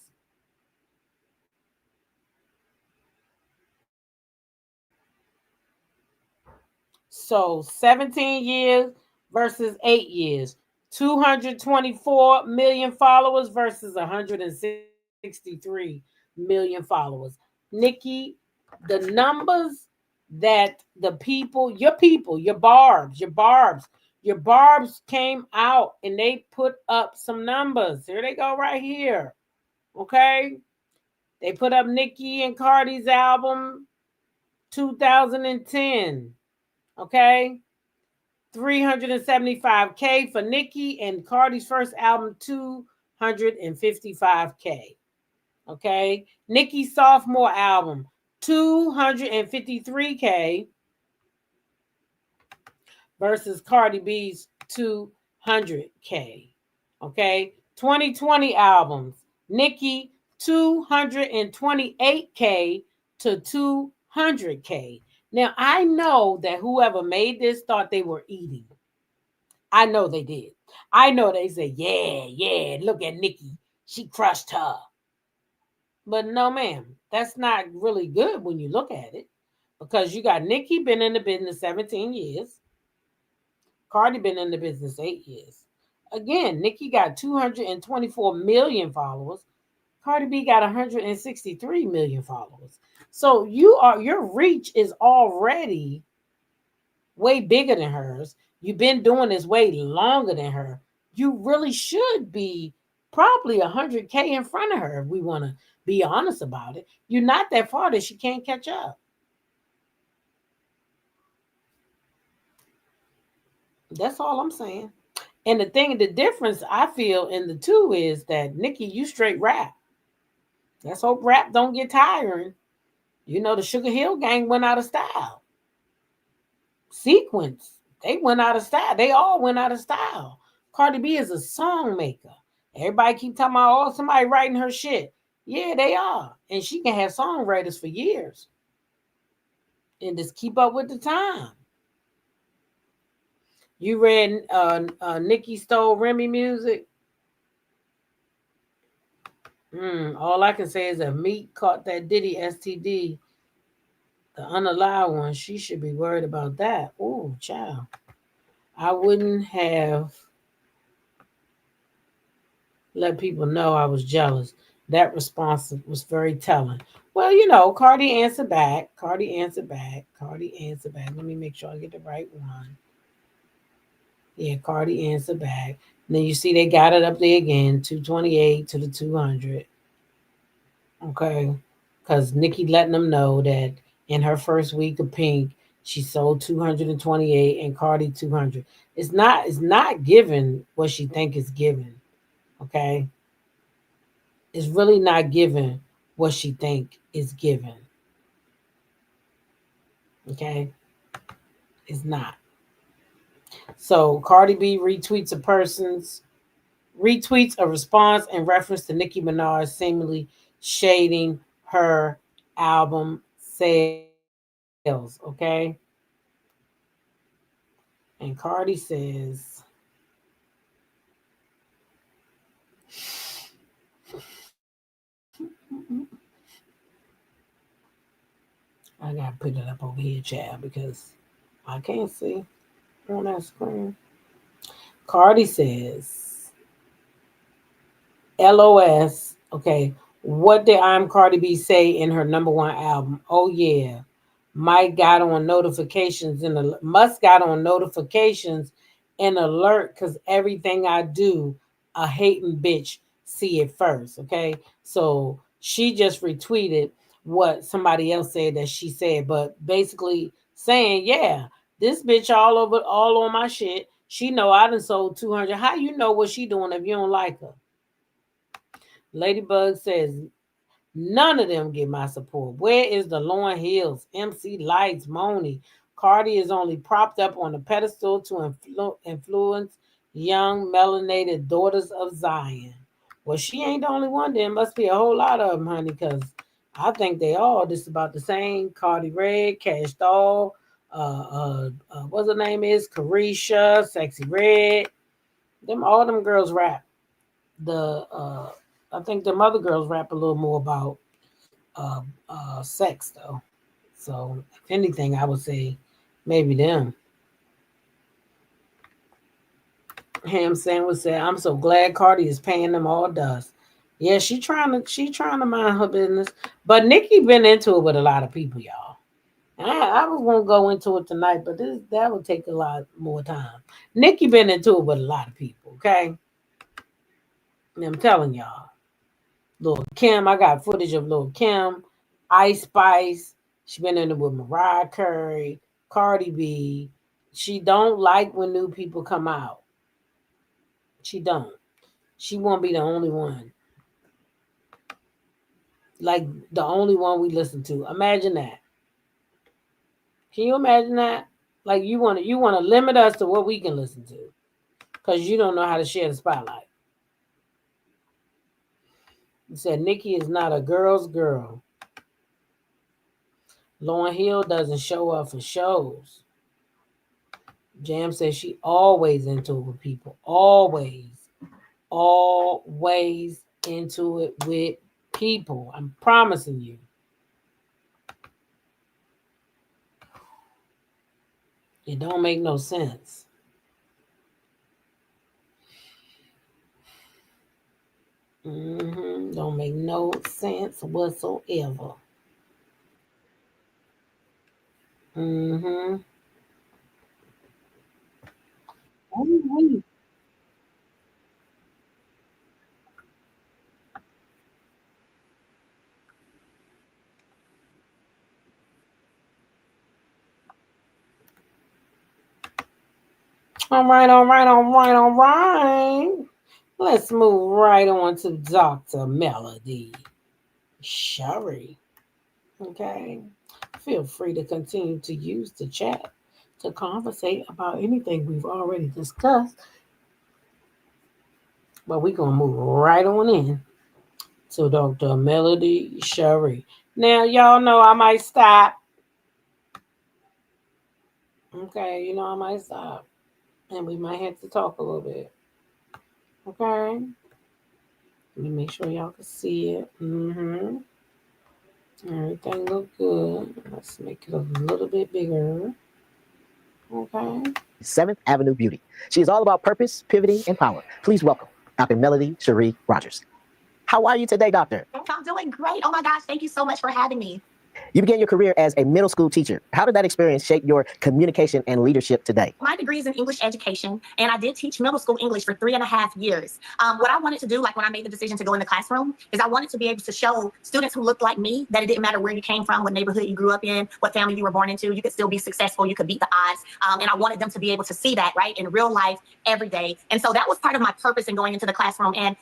So 17 years versus 8 years. 224 million followers versus 163 million followers. Nikki, the numbers that the people, your barbs came out and they put up some numbers. Here they go right here. Okay. They put up Nicki and Cardi's album 2010. Okay. 375K for Nicki, and Cardi's first album 255K. Okay. Nicki's sophomore album 253K versus Cardi B's 200K. Okay. 2020 albums. Nicki 228K to 200K. Now, I know that whoever made this thought they were eating. I know they did. I know they said, yeah, look at Nicki. She crushed her. But no, ma'am, that's not really good when you look at it. Because you got Nicki been in the business 17 years. Cardi been in the business 8 years. Again, Nicki got 224 million followers. Cardi B got 163 million followers. So your reach is already way bigger than hers. You've been doing this way longer than her. You really should be probably 100K in front of her if we want to be honest about it. You're not that far that she can't catch up. That's all I'm saying. And the difference I feel in the two is that Nicki, you straight rap. Let's hope rap don't get tiring. You know, the Sugar Hill Gang went out of style. Sequence, they went out of style. They all went out of style. Cardi B is a song maker. Everybody keep talking about, somebody writing her shit. Yeah, they are. And she can have songwriters for years. And just keep up with the time. You read Nicki stole Remy music? All I can say is that Meek caught that Diddy STD, the unallowed one. She should be worried about that. Oh, child. I wouldn't have let people know I was jealous. That response was very telling. Well, Cardi answered back. Let me make sure I get the right one. Yeah, Cardi answered back. And then you see they got it up there again, 228 to the 200. Okay. Because Nicki letting them know that In her first week of Pink, she sold 228 and Cardi 200. It's not given what she think is given. Okay, it's really not given what she think is given. Okay, it's not. So Cardi B retweets a response in reference to Nicki Minaj seemingly shading her album sales. Okay, and Cardi says, I gotta put it up over here, child, because I can't see on that screen. Cardi says, LOS. Okay. What did I'm Cardi B say in her number one album? Oh yeah. Mike got on notifications and Must got on notifications and alert because everything I do, a hating bitch see it first. Okay. So she just retweeted what somebody else said that she said, but basically saying, yeah, this bitch all on my shit. She know I done sold 200. How you know what she doing if you don't like her? Ladybug says, none of them get my support. Where is the Lauren Hills, MC Lights, Moni? Cardi is only propped up on a pedestal to influence young melanated daughters of Zion. Well, she ain't the only one. There must be a whole lot of them, honey, because I think they all just about the same. Cardi Red, Cash Doll, what's her name is? Carisha, Sexy Red. All them girls rap. The I think the other girls rap a little more about sex though. So if anything, I would say maybe them. Ham Sandwich said, "I'm so glad Cardi is paying them all dust." Yeah, she trying to mind her business, but Nicki been into it with a lot of people, y'all. I was gonna go into it tonight, but that would take a lot more time. Nicki been into it with a lot of people, okay? And I'm telling y'all. Lil Kim. I got footage of Lil Kim, Ice Spice. She been in it with Mariah Carey, Cardi B. She don't like when new people come out. She don't. She won't be the only one. Like the only one we listen to. Imagine that. Can you imagine that? Like you want to limit us to what we can listen to because you don't know how to share the spotlight. You said Nikki is not a girl's girl. Lauren Hill doesn't show up for shows. Jam says she always into it with people. Always into it with people. I'm promising you. It don't make no sense. Don't make no sense whatsoever. Mm-hmm. All right. Let's move right on to Dr. Melody. Shari. Okay. Feel free to continue to use the chat to conversate about anything we've already discussed. But we're going to move right on in to Dr. Melody Shari. Now, y'all know I might stop. Okay, I might stop. And we might have to talk a little bit. Okay? Let me make sure y'all can see it. Everything look good. Let's make it a little bit bigger. Okay. 7th Avenue Beauty. She is all about purpose, pivoting, and power. Please welcome Dr. Melody Sheree Rogers. How are you today, doctor? I'm doing great. Oh my gosh, thank you so much for having me. You began your career as a middle school teacher. How did that experience shape your communication and leadership today? My degree is in English education, and I did teach middle school English for 3.5 years. What I wanted to do, like when I made the decision to go in the classroom, is I wanted to be able to show students who looked like me that it didn't matter where you came from, what neighborhood you grew up in, what family you were born into, you could still be successful, you could beat the odds. And I wanted them to be able to see that, right, in real life, every day. And so that was part of my purpose in going into the classroom. And,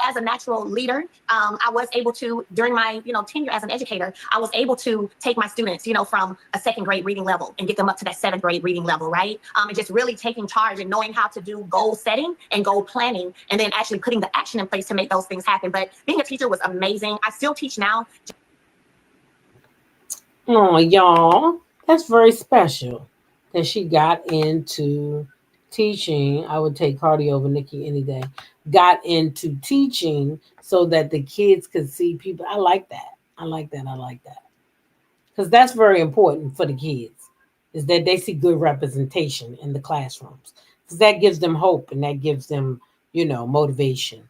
as a natural leader, I was able to, during my, tenure as an educator, I was able to take my students, from a second grade reading level and get them up to that 7th grade reading level, right? And just really taking charge and knowing how to do goal setting and goal planning, and then actually putting the action in place to make those things happen. But being a teacher was amazing. I still teach now. Oh, y'all, that's very special that she got into teaching. I would take Cardi over Nicki any day. Got into teaching so that the kids could see people. I like that. I like that. Because that's very important for the kids, is that they see good representation in the classrooms. Because that gives them hope and that gives them, motivation.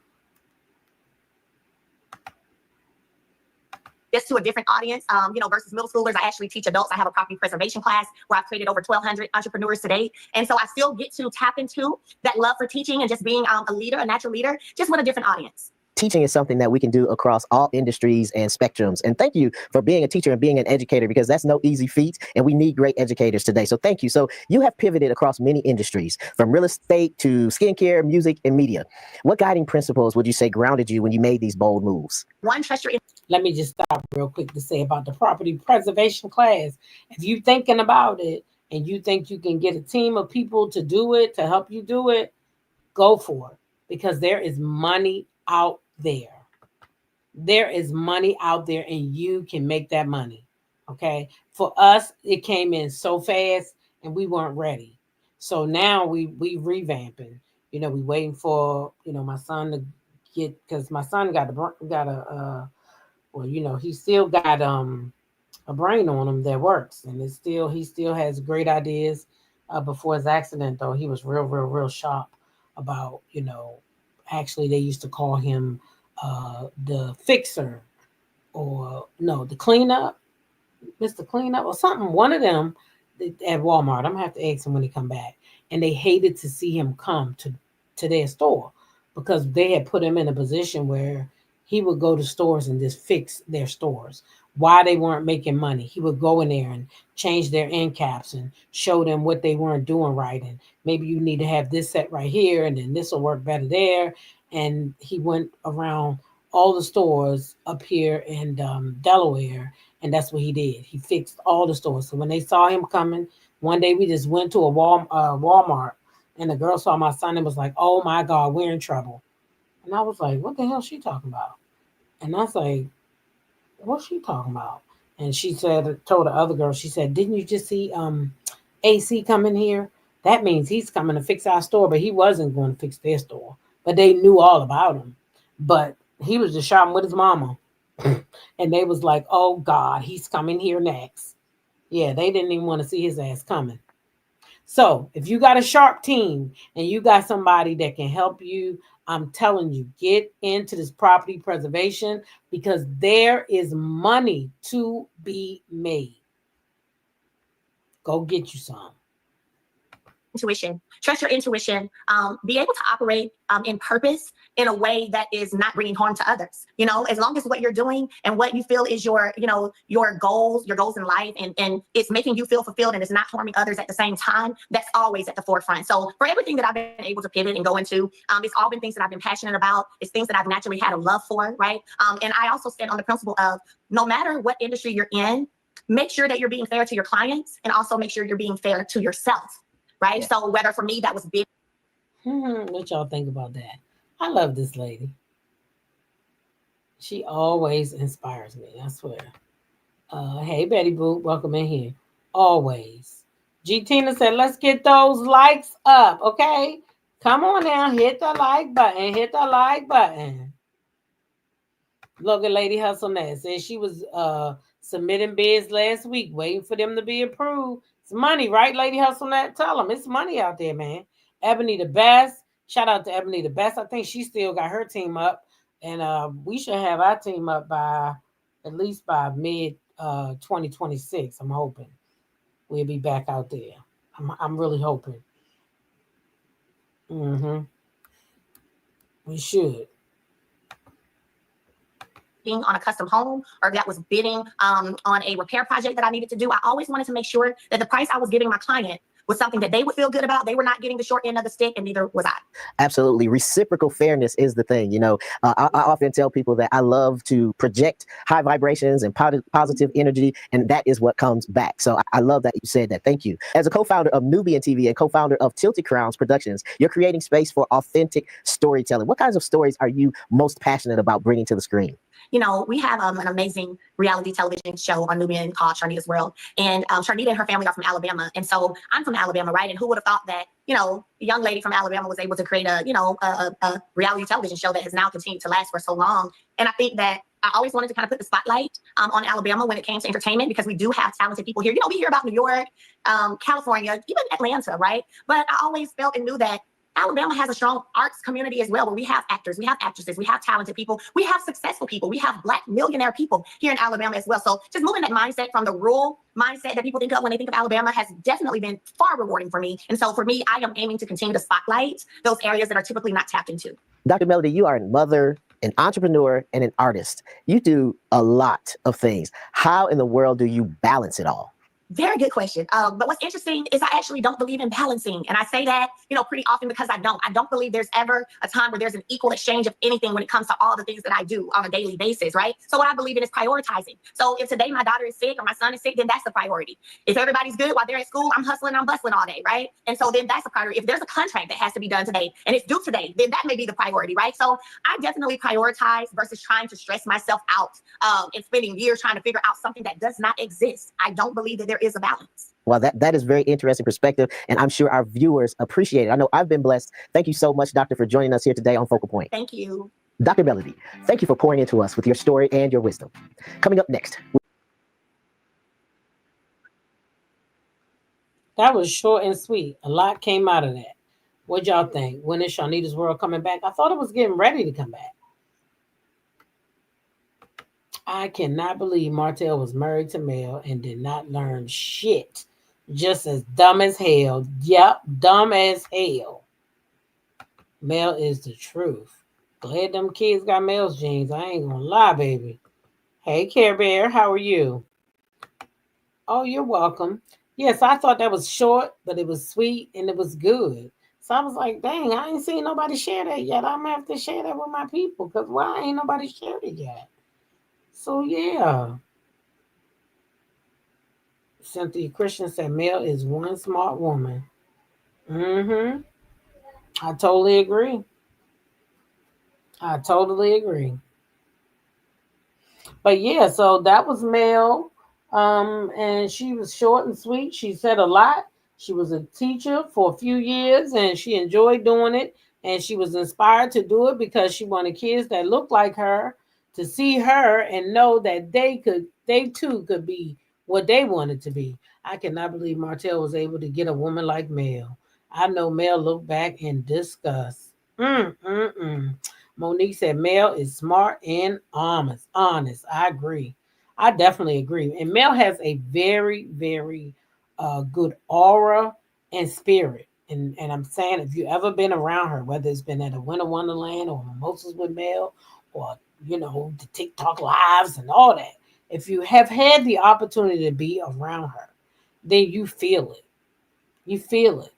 Just to a different audience, versus middle schoolers. I actually teach adults. I have a property preservation class where I've created over 1,200 entrepreneurs today. And so I still get to tap into that love for teaching and just being a leader, a natural leader, just with a different audience. Teaching is something that we can do across all industries and spectrums. And thank you for being a teacher and being an educator, because that's no easy feat. And we need great educators today. So thank you. So you have pivoted across many industries, from real estate to skincare, music, and media. What guiding principles would you say grounded you when you made these bold moves? One, trust your. Let me just stop real quick to say about the property preservation class. If you're thinking about it and you think you can get a team of people to do it, to help you do it, go for it, because there is money out there. There is money out there and you can make that money. Okay. For us, it came in so fast and we weren't ready. So now we revamping. We waiting for, my son to get, because my son got he still got a brain on him that works, and he still has great ideas. Before his accident, though, he was real sharp about, actually they used to call him the fixer, or no, the cleanup, Mr. Cleanup or something, one of them at Walmart. I'm gonna have to ask him when he come back. And they hated to see him come to their store, because they had put him in a position where he would go to stores and just fix their stores. Why they weren't making money, he would go in there and change their end caps and show them what they weren't doing right. And maybe you need to have this set right here, and then this will work better there. And he went around all the stores up here in Delaware, and that's what he did. He fixed all the stores. So when they saw him coming, one day we just went to a Walmart, and the girl saw my son and was like, "Oh my God, we're in trouble." And I was like, "What the hell is she talking about?" And I was like, "What's she talking about?" And she told the other girl, she said, "Didn't you just see AC coming here? That means he's coming to fix our store." But he wasn't going to fix their store. But they knew all about him. But he was just shopping with his mama. And they was like, "Oh God, he's coming here next." Yeah, they didn't even want to see his ass coming. So if you got a sharp team and you got somebody that can help you, I'm telling you, get into this property preservation, because there is money to be made. Go get you some. Intuition. Trust your intuition. Be able to operate in purpose in a way that is not bringing harm to others. As long as what you're doing and what you feel is your goals in life, and it's making you feel fulfilled and it's not harming others at the same time, that's always at the forefront. So for everything that I've been able to pivot and go into, it's all been things that I've been passionate about. It's things that I've naturally had a love for, right? And I also stand on the principle of, no matter what industry you're in, make sure that you're being fair to your clients, and also make sure you're being fair to yourself. Right. Yeah. So whether for me that was big. What y'all think about that? I love this lady. She always inspires me, I swear. Hey, Betty Boo, welcome in here. Always. G Tina said, let's get those likes up, okay? Come on now, hit the like button. Hit the like button. Look at Lady Hustle Net. Said she was submitting bids last week, waiting for them to be approved. It's money, right, Lady Hustle Net? Tell them it's money out there, man. Ebony the Best. Shout out to Ebony the Best. I think she still got her team up. And we should have our team up by at least by mid 2026. I'm hoping we'll be back out there. I'm really hoping. Mm-hmm. We should. On a custom home, or that was bidding on a repair project that I needed to do, I always wanted to make sure that the price I was giving my client was something that they would feel good about. They were not getting the short end of the stick, and neither was I. Absolutely. Reciprocal fairness is the thing. I often tell people that I love to project high vibrations and positive energy, and that is what comes back. So I love that you said that. Thank you. As a co-founder of Nubian TV and co-founder of Tilted Crowns Productions, you're creating space for authentic storytelling. What kinds of stories are you most passionate about bringing to the screen? We have an amazing reality television show on Nubian called Sharnita's World. And Sharnita and her family are from Alabama. And so I'm from Alabama, right? And who would have thought that, a young lady from Alabama was able to create a reality television show that has now continued to last for so long. And I think that I always wanted to kind of put the spotlight on Alabama when it came to entertainment, because we do have talented people here. We hear about New York, California, even Atlanta, right? But I always felt and knew that Alabama has a strong arts community as well, where we have actors, we have actresses, we have talented people, we have successful people, we have Black millionaire people here in Alabama as well. So just moving that mindset from the rural mindset that people think of when they think of Alabama has definitely been far rewarding for me. And so for me, I am aiming to continue to spotlight those areas that are typically not tapped into. Dr. Melody, you are a mother, an entrepreneur, and an artist. You do a lot of things. How in the world do you balance it all? Very good question. But what's interesting is I actually don't believe in balancing. And I say that, pretty often because I don't believe there's ever a time where there's an equal exchange of anything when it comes to all the things that I do on a daily basis, right? So what I believe in is prioritizing. So if today my daughter is sick or my son is sick, then that's the priority. If everybody's good while they're at school, I'm hustling, I'm bustling all day, right? And so then that's the priority. If there's a contract that has to be done today and it's due today, then that may be the priority, right? So I definitely prioritize versus trying to stress myself out and spending years trying to figure out something that does not exist. I don't believe that there is a balance. Well, that is very interesting perspective, and I'm sure our viewers appreciate it. I know I've been blessed. Thank you so much, Doctor, for joining us here today on Focal Point. Thank you. Dr. Melody, thank you for pouring into us with your story and your wisdom. Coming up next. That was short and sweet. A lot came out of that. What y'all think? When is Sharnita's World coming back? I thought it was getting ready to come back. I cannot believe Martell was married to Mel and did not learn shit. Just as dumb as hell. Yep, dumb as hell. Mel is the truth. Glad them kids got Mel's genes. I ain't gonna lie, baby. Hey, Care Bear, how are you? Oh, you're welcome. Yes, I thought that was short, but it was sweet and it was good. So I was like, dang, I ain't seen nobody share that yet. I'm gonna have to share that with my people, because why ain't nobody shared it yet? So yeah. Cynthia Christian said Mel is one smart woman. Mm-hmm. I totally agree. But yeah, so that was Mel. And she was short and sweet. She said a lot. She was a teacher for a few years and she enjoyed doing it. And she was inspired to do it because she wanted kids that looked like her to see her and know that they too could be what they wanted to be. I cannot believe Martell was able to get a woman like Mel. I know Mel looked back in disgust. Monique said Mel is smart and honest. I agree. I definitely agree. And Mel has a very, very good aura and spirit. And I'm saying, if you ever been around her, whether it's been at a Winter Wonderland or Mimosas with Mel or, the TikTok lives and all that, if you have had the opportunity to be around her, then you feel it. You feel it.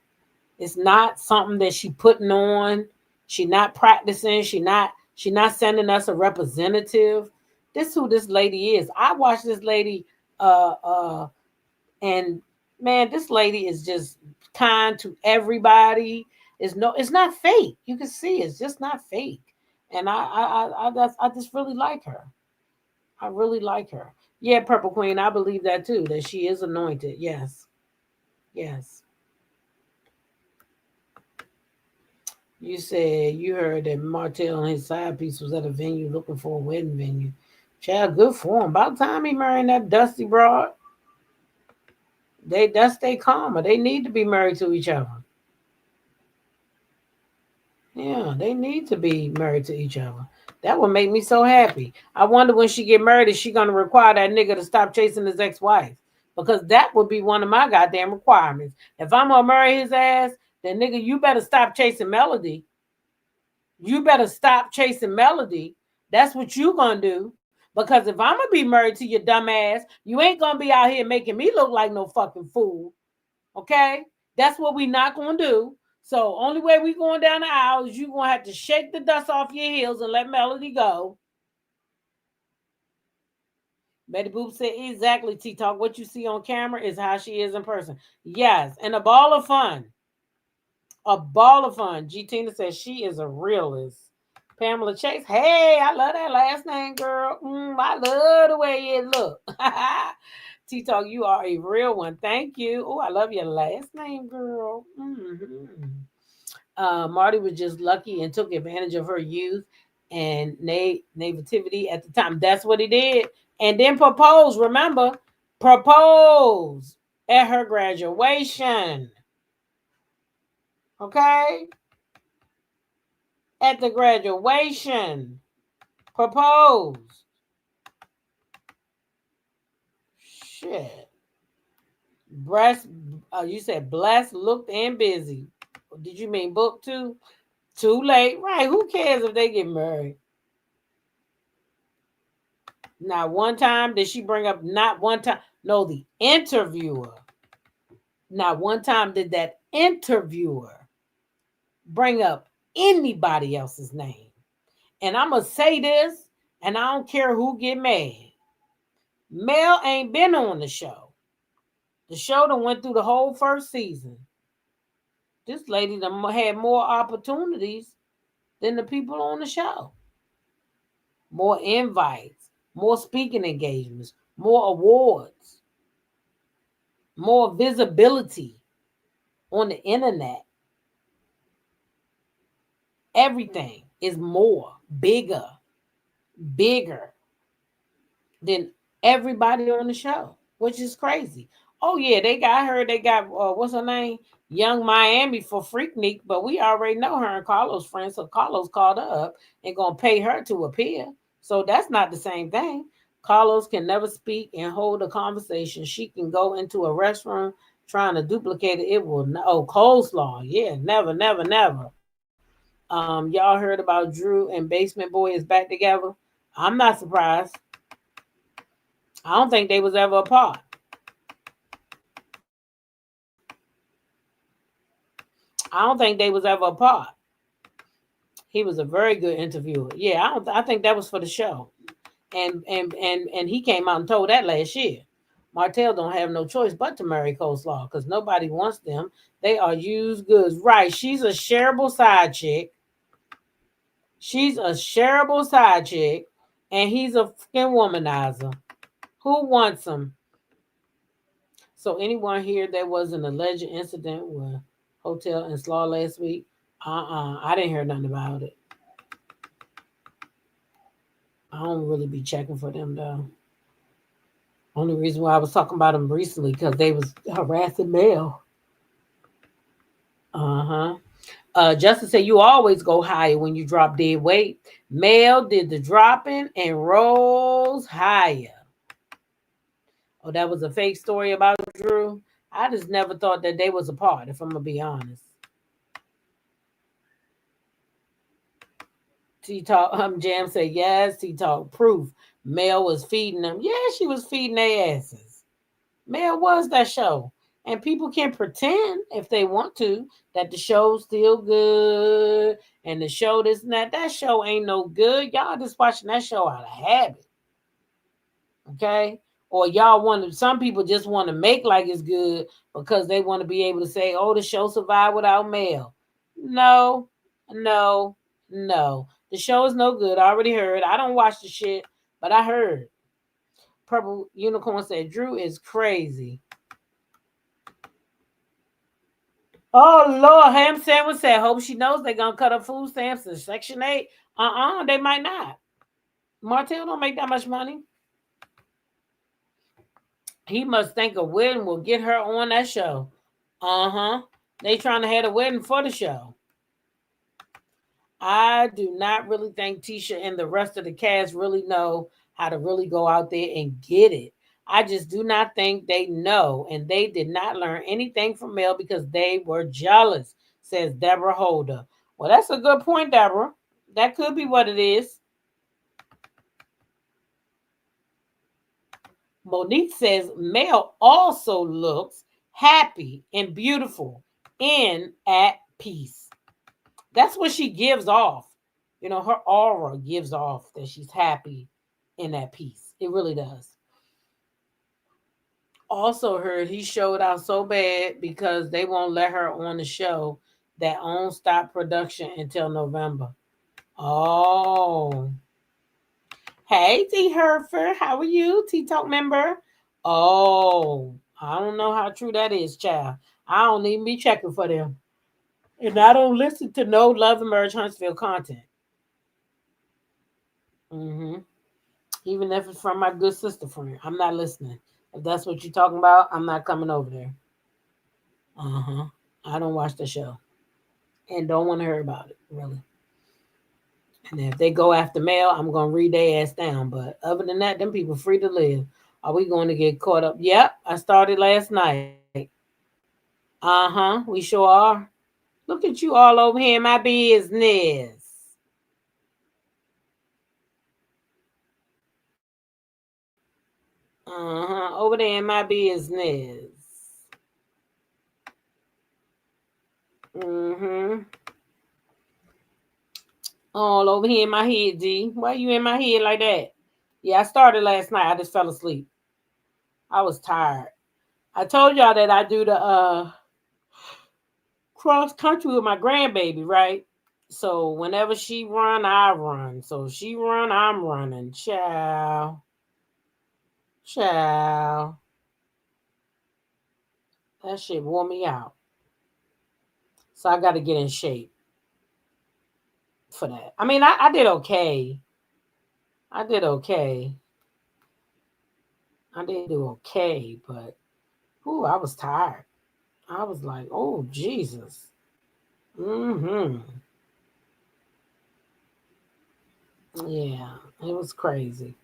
It's not something that she putting on. She not practicing. She not sending us a representative. This is who this lady is. I watched this lady and man, this lady is just kind to everybody. It's not fake. You can see it's just not fake. And I just really like her. I really like her. Yeah, Purple Queen, I believe that too, that she is anointed. Yes. You said you heard that Martell and his side piece was at a venue looking for a wedding venue. Child, good for him. About time he married that dusty broad. That's their karma. They need to be married to each other. Yeah, they need to be married to each other. That would make me so happy. I wonder when she get married, is she gonna require that nigga to stop chasing his ex-wife? Because that would be one of my goddamn requirements. If I'm gonna marry his ass, then nigga, you better stop chasing Melody. You better stop chasing Melody. That's what you gonna do. Because if I'm gonna be married to your dumb ass, you ain't gonna be out here making me look like no fucking fool. Okay? That's what we not gonna do. So only way we going down the aisle is you gonna have to shake the dust off your heels and let Melody go. Betty Boop said, exactly, T-Talk. What you see on camera is how she is in person. Yes, and a ball of fun. A ball of fun. G. Tina says she is a realist. Pamela Chase, hey, I love that last name, girl. I love the way it look. T-Talk, you are a real one. Thank you. Oh, I love your last name, girl. Marty was just lucky and took advantage of her youth and naivety at the time. That's what he did. And then proposed, remember, proposed at her graduation. Okay? At the graduation. Proposed. Shit. You said blessed, looked, and busy. Did you mean booked too? Too late. Right. Who cares if they get married? Not one time did she bring up, not one time. No, the interviewer. Not one time did that interviewer bring up anybody else's name. And I'm going to say this, and I don't care who get mad. Mel ain't been on the show. The show done went through the whole first season. This lady done had more opportunities than the people on the show. More invites, more speaking engagements, more awards, more visibility on the internet. Everything is more, bigger than everybody on the show, which is crazy. Oh yeah, they got what's her name? Young Miami for Freaknik, but we already know her and Carlos friends, so Carlos called her up and gonna pay her to appear. So that's not the same thing. Carlos can never speak and hold a conversation. She can go into a restroom trying to duplicate it. It will coleslaw. Yeah, never. Y'all heard about Drew and Basement Boy is back together. I'm not surprised. I don't think they was ever apart. He was a very good interviewer. Yeah, I think that was for the show. And he came out and told that last year. Martell don't have no choice but to marry Coleslaw because nobody wants them. They are used goods. Right. She's a shareable side chick. And he's a fucking womanizer. Who wants him? So anyone here that was an alleged incident with Hotel and Slaw last week? I didn't hear nothing about it. I don't really be checking for them though. Only reason why I was talking about them recently because they was harassing Mel. Justin said you always go higher when you drop dead weight. Mel did the dropping and rose higher. Oh, that was a fake story about Drew. I just never thought that they was apart, if I'm gonna be honest. T-Talk, Jam said yes. T-Talk proof. Mel was feeding them. Yeah, she was feeding their asses. Mel was that show. And people can pretend if they want to that the show's still good and the show this and that. That show ain't no good. Y'all just watching that show out of habit. Okay? Or some people just want to make like it's good because they want to be able to say, oh, the show survived without Mel. No. The show is no good. I already heard. I don't watch the shit, but I heard. Purple Unicorn said, Drew is crazy. Oh, Lord. Ham Sandwich said, hope she knows they're going to cut her food stamps in Section 8. They might not. Martell don't make that much money. He must think a wedding will get her on that show. They trying to have a wedding for the show. I do not really think Tisha and the rest of the cast really know how to really go out there and get it. I just do not think they know, and they did not learn anything from Mel because they were jealous, says Deborah Holder. Well, that's a good point, Deborah. That could be what it is. Monique says Mel also looks happy and beautiful and at peace. That's what she gives off. You know, her aura gives off that she's happy and at peace. It really does. Also heard he showed out so bad because they won't let her on the show that won't stop production until November. Oh. Hey, T. Herford. How are you, T Talk member? Oh, I don't know how true that is, child. I don't even be checking for them. And I don't listen to no Love and Merge Huntsville content. Mm-hmm. Even if it's from my good sister friend, I'm not listening. If that's what you're talking about, I'm not coming over there. Uh-huh. I don't watch the show. And don't want to hear about it, really. And if they go after Mel, I'm going to read their ass down. But other than that, them people free to live. Are we going to get caught up? Yep, I started last night. Uh-huh, we sure are. Look at you all over here in my business. Uh-huh, over there in my business. Mm-hmm. All over here in my head, D. Why you in my head like that? Yeah, I started last night. I just fell asleep. I was tired. I told y'all that I do the cross country with my grandbaby, right? So whenever she run, I run. So she run, I'm running. Child. Child. That shit wore me out. So I got to get in shape for that. I mean, I did okay. I did okay. I did do okay, but ooh, I was tired. I was like, oh, Jesus. Mm-hmm. Yeah, it was crazy.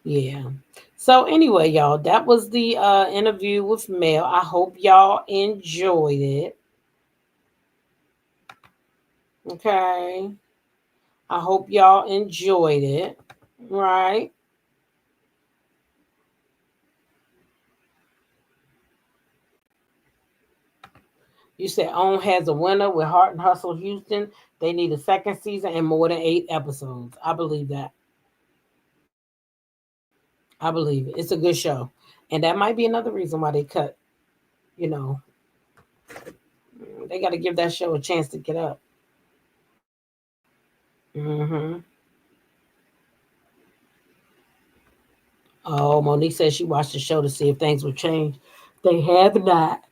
Yeah. So anyway, y'all, that was the interview with Mel. I hope y'all enjoyed it. Okay. I hope y'all enjoyed it. Right. You said OWN has a winner with Heart and Hustle Houston. They need a second season and more than 8 episodes. I believe that. I believe it. It's a good show. And that might be another reason why they cut, you know, they got to give that show a chance to get up. Mm-hmm. Oh, Monique says she watched the show to see if things would change. They have not.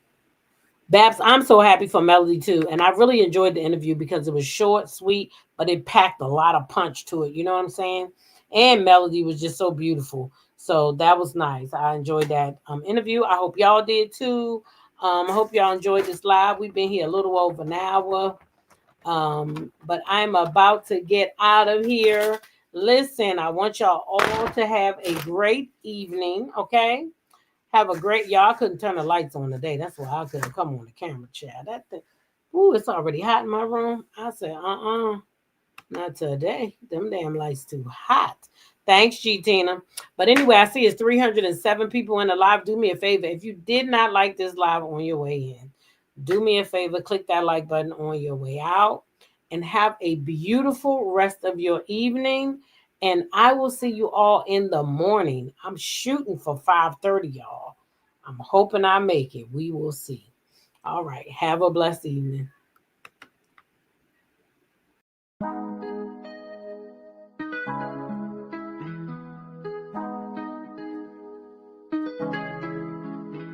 Babs, I'm so happy for Melody too. And I really enjoyed the interview because it was short, sweet, but it packed a lot of punch to it. You know what I'm saying? And Melody was just so beautiful. So that was nice. I enjoyed that interview. I hope y'all did too. I hope y'all enjoyed this live. We've been here a little over an hour. But I'm about to get out of here. Listen, I want y'all all to have a great evening, okay? Have a great, y'all couldn't turn the lights on today. That's why I couldn't come on the camera, chat. That thing, ooh, it's already hot in my room. I said, not today. Them damn lights too hot. Thanks, G Tina. But anyway, I see it's 307 people in the live. Do me a favor. If you did not like this live on your way in, do me a favor, click that like button on your way out and have a beautiful rest of your evening. And I will see you all in the morning. I'm shooting for 5:30, y'all. I'm hoping I make it. We will see. All right. Have a blessed evening.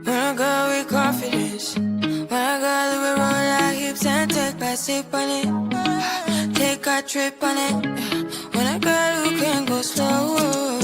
When I go with confidence, when I go with roll like hips and take my sip on it, take a trip on it. When I go, you can go slow.